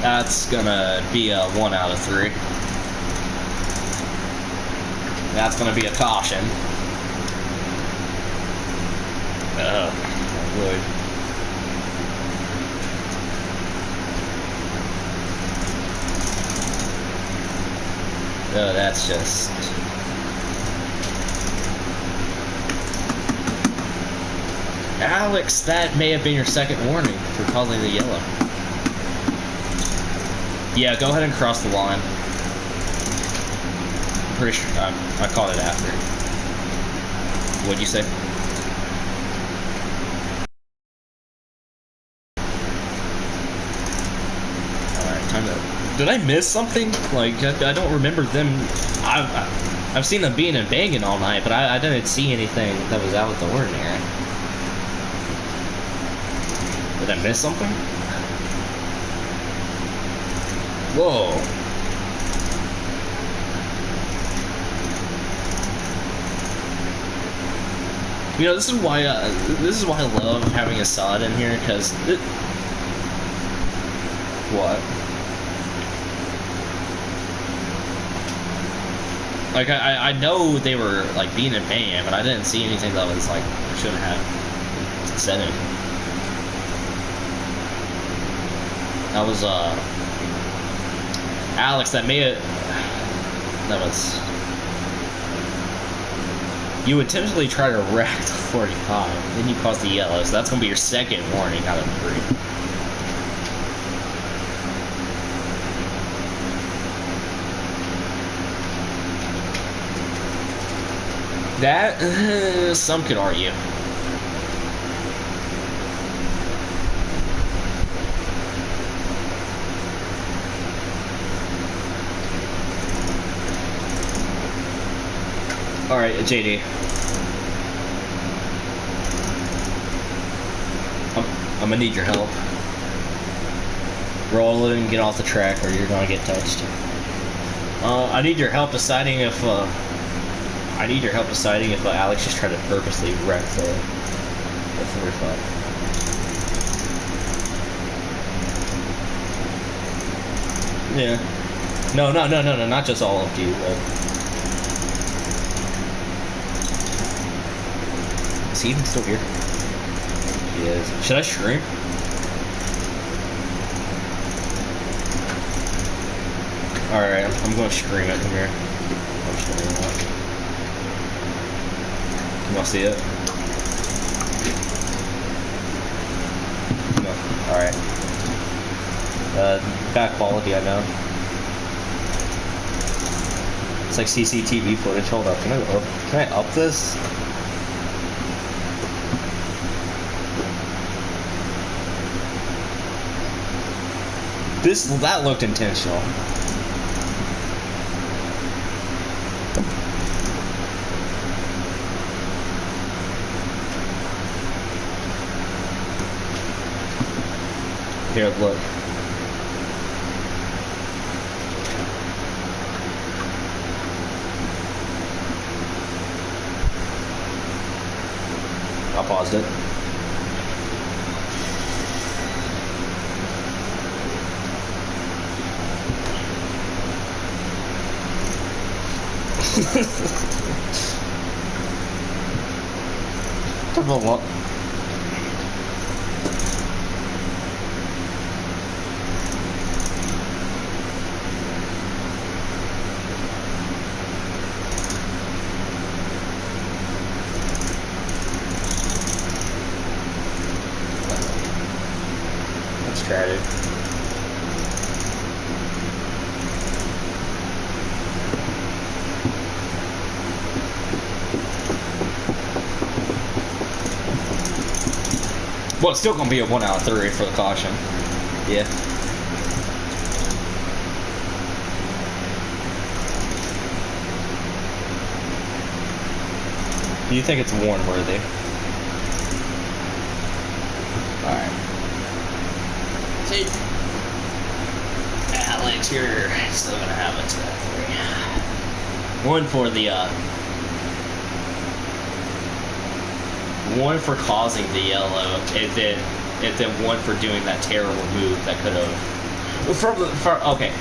That's gonna be a 1 out of 3. That's gonna be a caution. Oh, boy. Oh, that's just... Alex, that may have been your second warning for causing the yellow. Yeah, go ahead and cross the line. Pretty sure I caught it after. What'd you say? Alright, time to... Did I miss something? Like, I don't remember them... I've seen them being and banging all night, but I didn't see anything that was out of the ordinary. Did I miss something? Whoa. You know, this is why I love having Assad in here, because what? Like I know they were like being a band, but I didn't see anything that was like shouldn't have said it. That was Alex. That was. You intentionally try to wreck the 45, then you cause the yellow, so that's going to be your second warning out of 3. That, some could argue. Alright, JD. I'm gonna need your help. Roll it and get off the track or you're gonna get touched. I need your help deciding if Alex just tried to purposely wreck the 45. Yeah. No, not just all of you. Is he even still here? He is. Should I stream? Alright, I'm going to stream it. Come here. I'm streaming it. Can y'all see it? No. Alright. Bad quality, I know. It's like CCTV footage. Hold up. Can I up this? That looked intentional. Here, look. I paused it. Talk about what? Let's try it. Well, it's still gonna be a 1 out of 3 for the caution. Yeah. Do you think it's warn worthy? Alright. See? Alex, you're still gonna have it to that 3. One for the, one for causing the yellow, and then one for doing that terrible move that could have. Okay.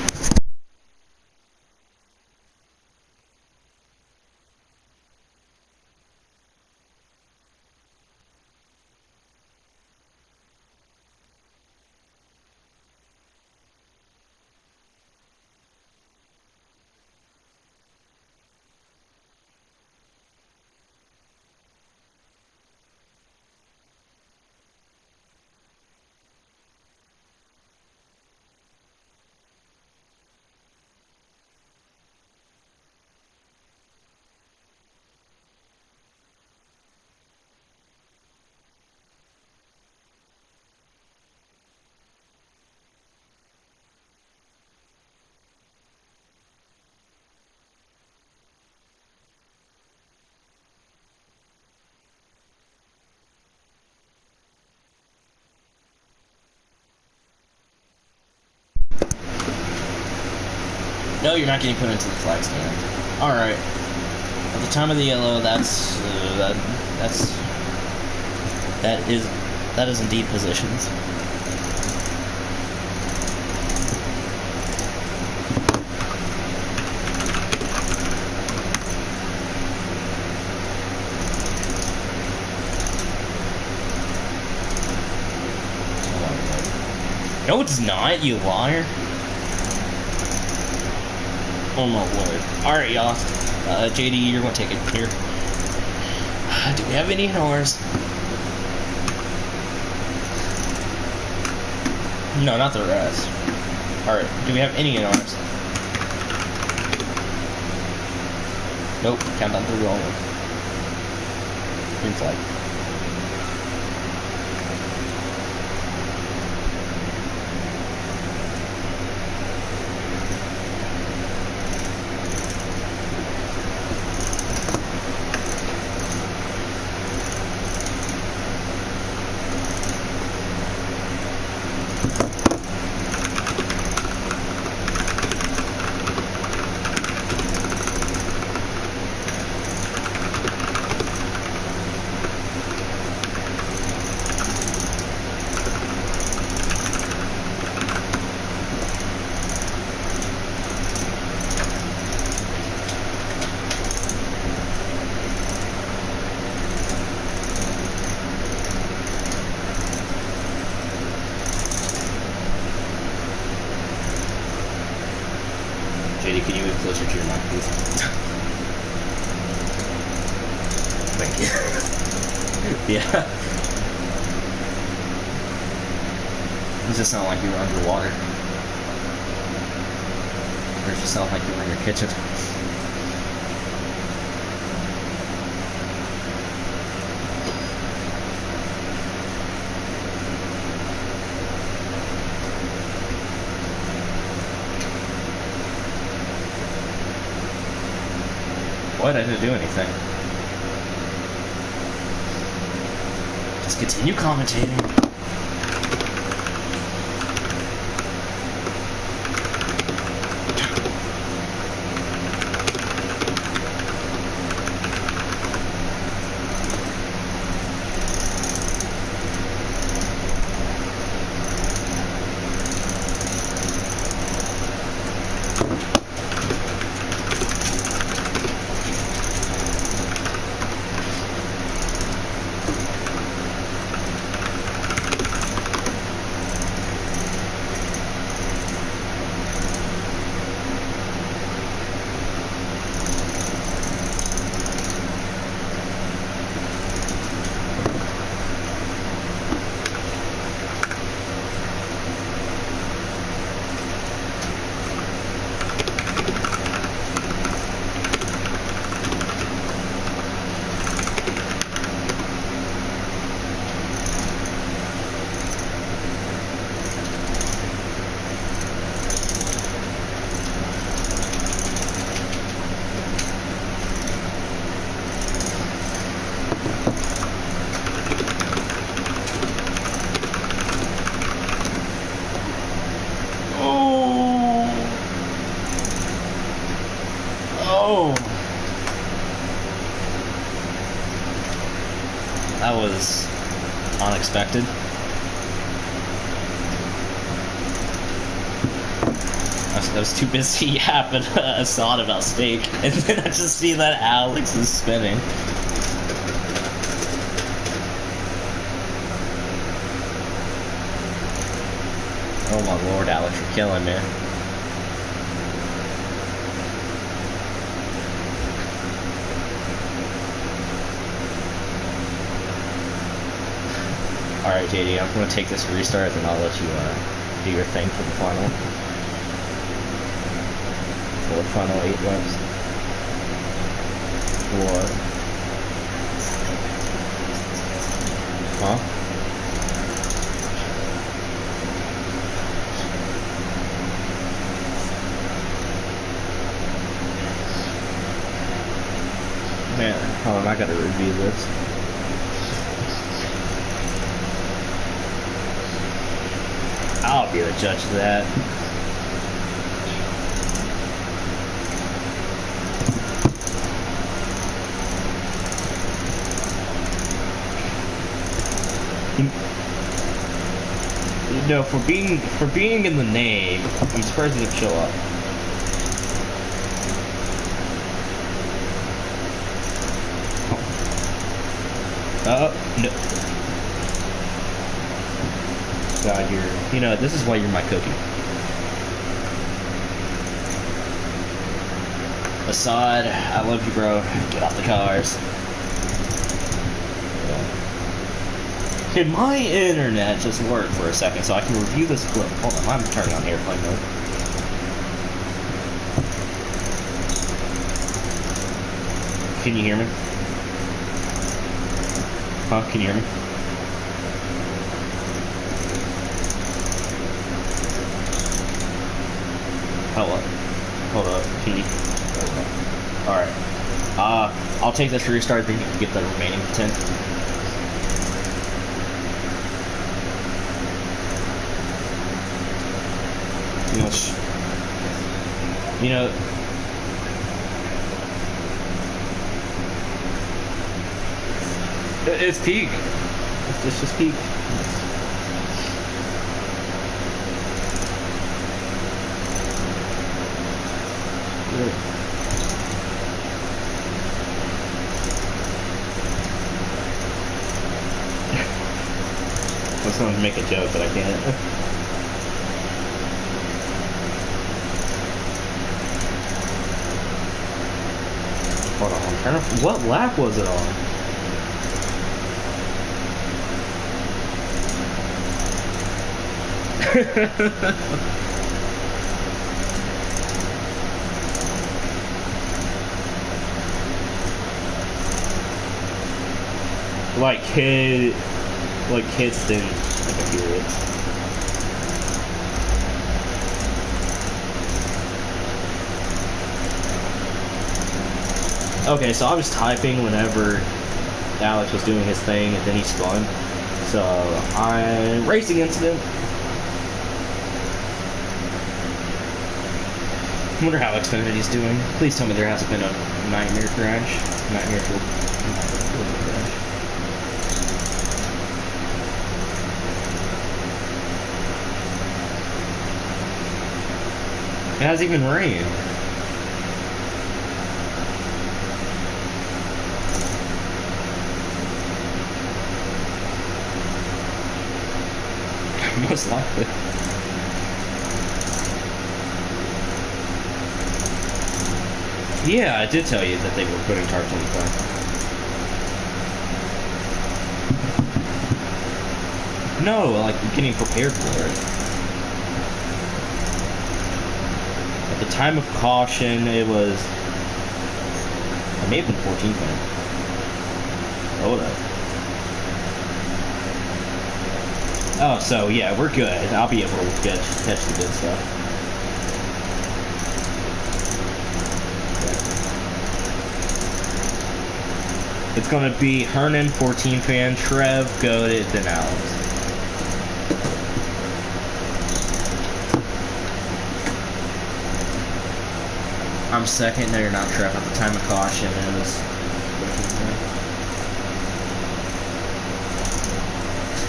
No, you're not getting put into the flag stand. All right. At the time of the yellow, that is indeed positions. No, it's not, you liar. Oh my word. Alright, y'all. JD, you're gonna take it here. Do we have any NRs? No, not the rest. Alright, do we have any NRs? Nope, count down 3 wrong one. Green flag. JD, can you move closer to your mic, please? Thank you. Yeah. Does this sound like you were underwater? Or does it sound like you were in your kitchen? What? I didn't do anything. Just continue commentating. was unexpected. I was too busy yapping a thought about steak, and then I just see that Alex is spinning. Oh my lord, Alex, you're killing me. Alright, JD, I'm gonna take this restart, then I'll let you do your thing for the final. For the final 8 laps. What? Huh? Man, hold on, I gotta review this. I'll be the judge of that. You know, for being in the name, I'm surprised he didn't show up. No. God, you know, this is why you're my cookie. Assad, I love you, bro. Get off the cars. Can my internet just work for a second so I can review this clip? Hold on, I'm turning on airplane mode. Can you hear me? Huh? Can you hear me? Hold up, P. Alright. I'll take this restart, then you can get the remaining 10. You know, it's peak. It's just peak. I was going to make a joke, but I can't. Hold on, I'm trying to... What lap was it on? Like kids didn't hear it. Okay, so I was typing whenever Alex was doing his thing, and then he spun. So I'm racing incident. I wonder how Xfinity's doing. Please tell me there hasn't been a nightmare crash. Nightmare crash. It hasn't even rained. Most likely. Yeah, I did tell you that they were putting tarps on the car. No, like getting prepared for it. At the time of caution, it was... It may have been 14th minute. Hold up. Oh, so yeah, we're good. I'll be able to catch the good stuff. It's gonna be Hernan, 14 fan, Trev, Goated, then Alex. I'm second, no you're not, Trev. At the time of caution, it was...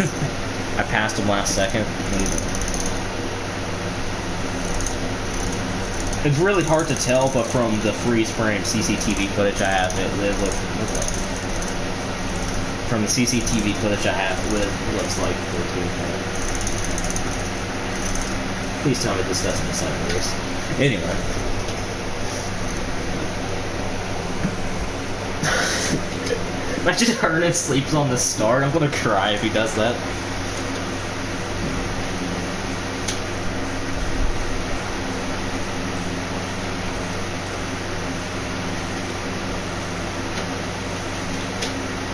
I passed him last second. It's really hard to tell, but from the freeze frame CCTV footage I have, it looks like. From the CCTV footage I have, it looks like 14. Please tell me this doesn't decide the race. Anyway. Imagine Hernan sleeps on the start. I'm gonna cry if he does that.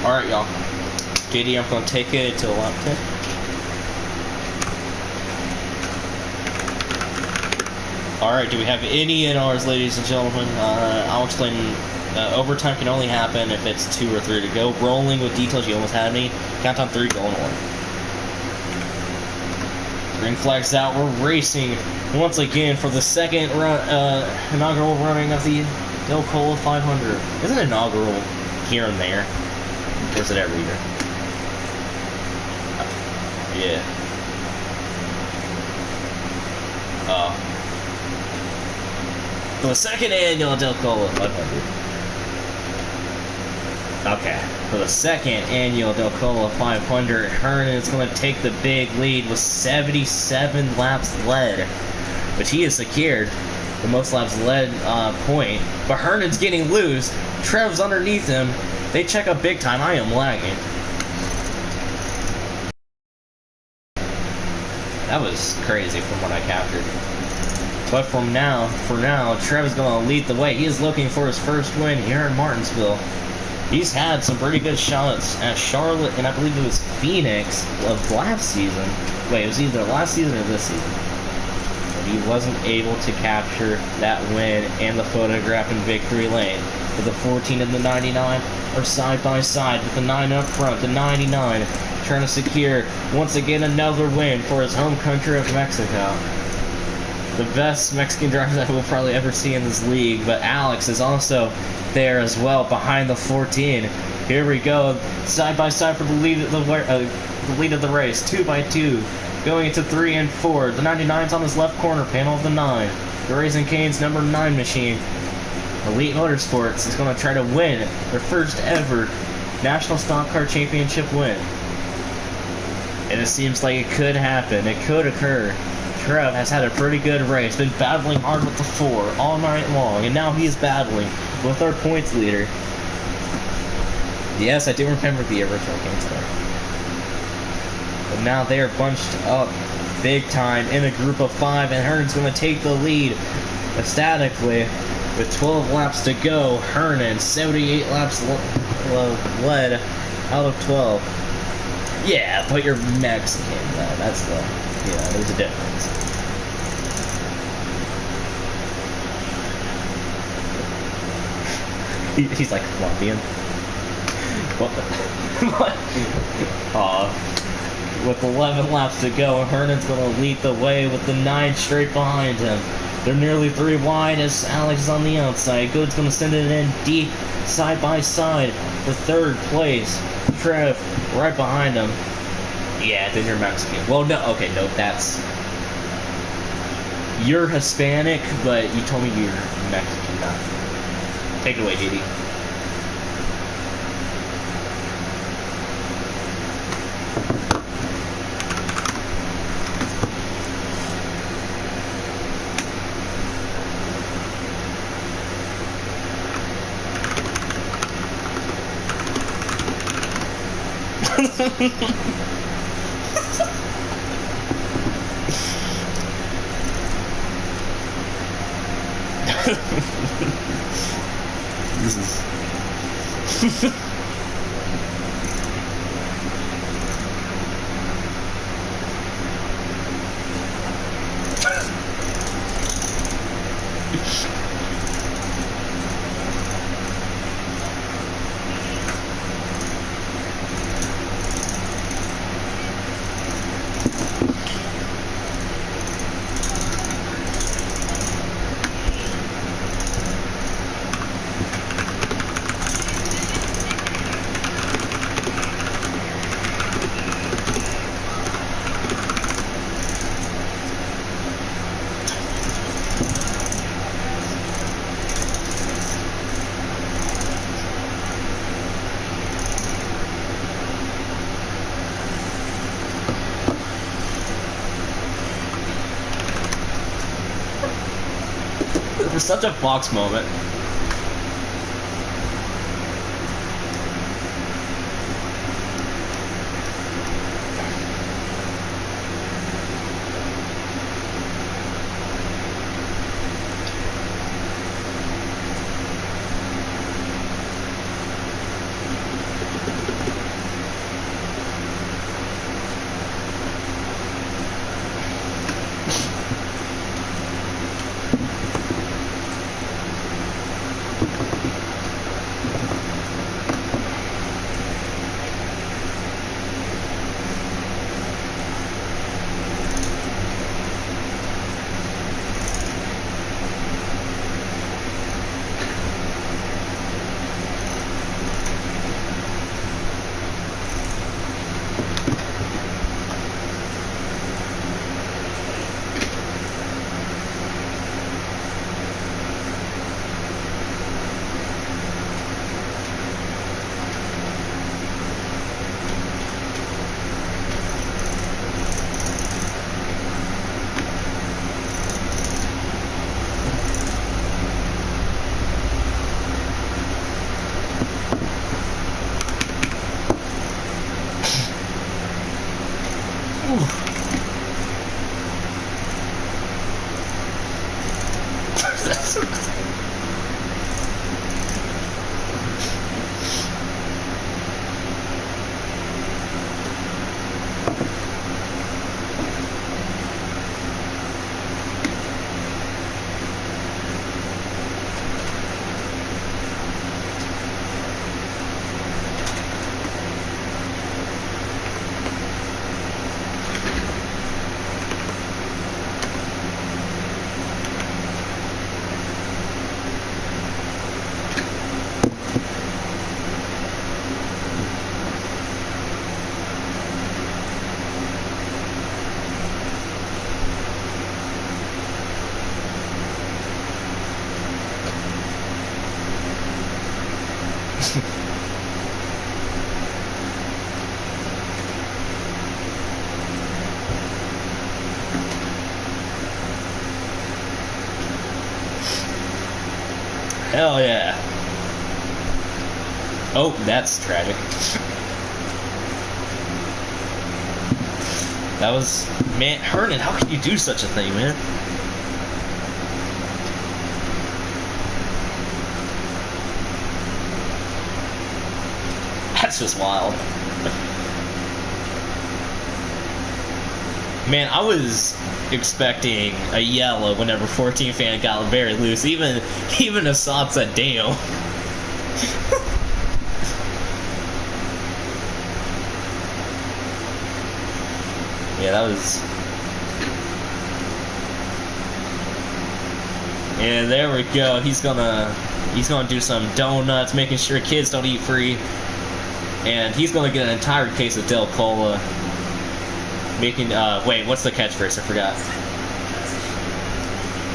Alright, y'all. JD, I'm gonna take it to lap 10. Alright, do we have any NRs, ladies and gentlemen? I'll explain. Overtime can only happen if it's 2 or 3 to go. Rolling with details, you almost had me. Count on 3, going on. Green flag's out. We're racing once again for the second inaugural running of the Del Cola 500. Isn't it inaugural here and there? Or is it every year? Yeah. For the second annual Del Cola 500. Okay, for the second annual Del Cola 500, Hernan is going to take the big lead with 77 laps led, which he has secured the most laps led point. But Hernan's getting loose. Trev's underneath him. They check up big time. I am lagging. That was crazy from what I captured. But for now, Trev is going to lead the way. He is looking for his first win here in Martinsville. He's had some pretty good shots at Charlotte, and I believe it was Phoenix of last season. Wait, it was either last season or this season. But he wasn't able to capture that win and the photograph in victory lane. But the 14 and the 99 are side by side with the 9 up front. The 99 trying to secure, once again, another win for his home country of Mexico. The best Mexican driver that we'll probably ever see in this league, but Alex is also there as well behind the 14. Here we go, side by side for the lead of the race, 2 by 2, going into 3 and 4. The 99's on his left corner, panel of the 9. The Raising Cane's number 9 machine, Elite Motorsports, is going to try to win their first ever National Stock Car Championship win. And it seems like it could happen, it could occur. Trev has had a pretty good race, been battling hard with the 4 all night long, and now he is battling with our points leader. Yes, I do remember the original game today. But now they are bunched up big time in a group of 5, and Hernan's going to take the lead ecstatically with 12 laps to go. Hernan, 78 laps led out of 12. Yeah, but you're Mexican, though. That's the... Yeah, there's a difference. He's like Colombian. What? With 11 laps to go, Hernan's going to lead the way with the 9 straight behind him. They're nearly 3 wide as Alex is on the outside. Good's going to send it in deep, side by side for 3rd place. Trev right behind him. Yeah, then you're Mexican. Well, no, okay, no, that's... You're Hispanic, but you told me you're Mexican. No. Take it away, JD. This is... such a Fox moment. Hell yeah. Oh, that's tragic. That was... Man, Hernan, how could you do such a thing, man? That's just wild. Man, I was expecting a yellow whenever 14 fan got very loose. Even Assad said, damn. Yeah, that was... Yeah, there we go. He's gonna do some donuts, making sure kids don't eat free. And he's gonna get an entire case of Del Cola. Making, wait, what's the catchphrase? I forgot.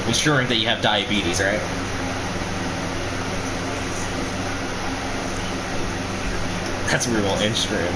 Ensuring that you have diabetes, right? That's real ensuring.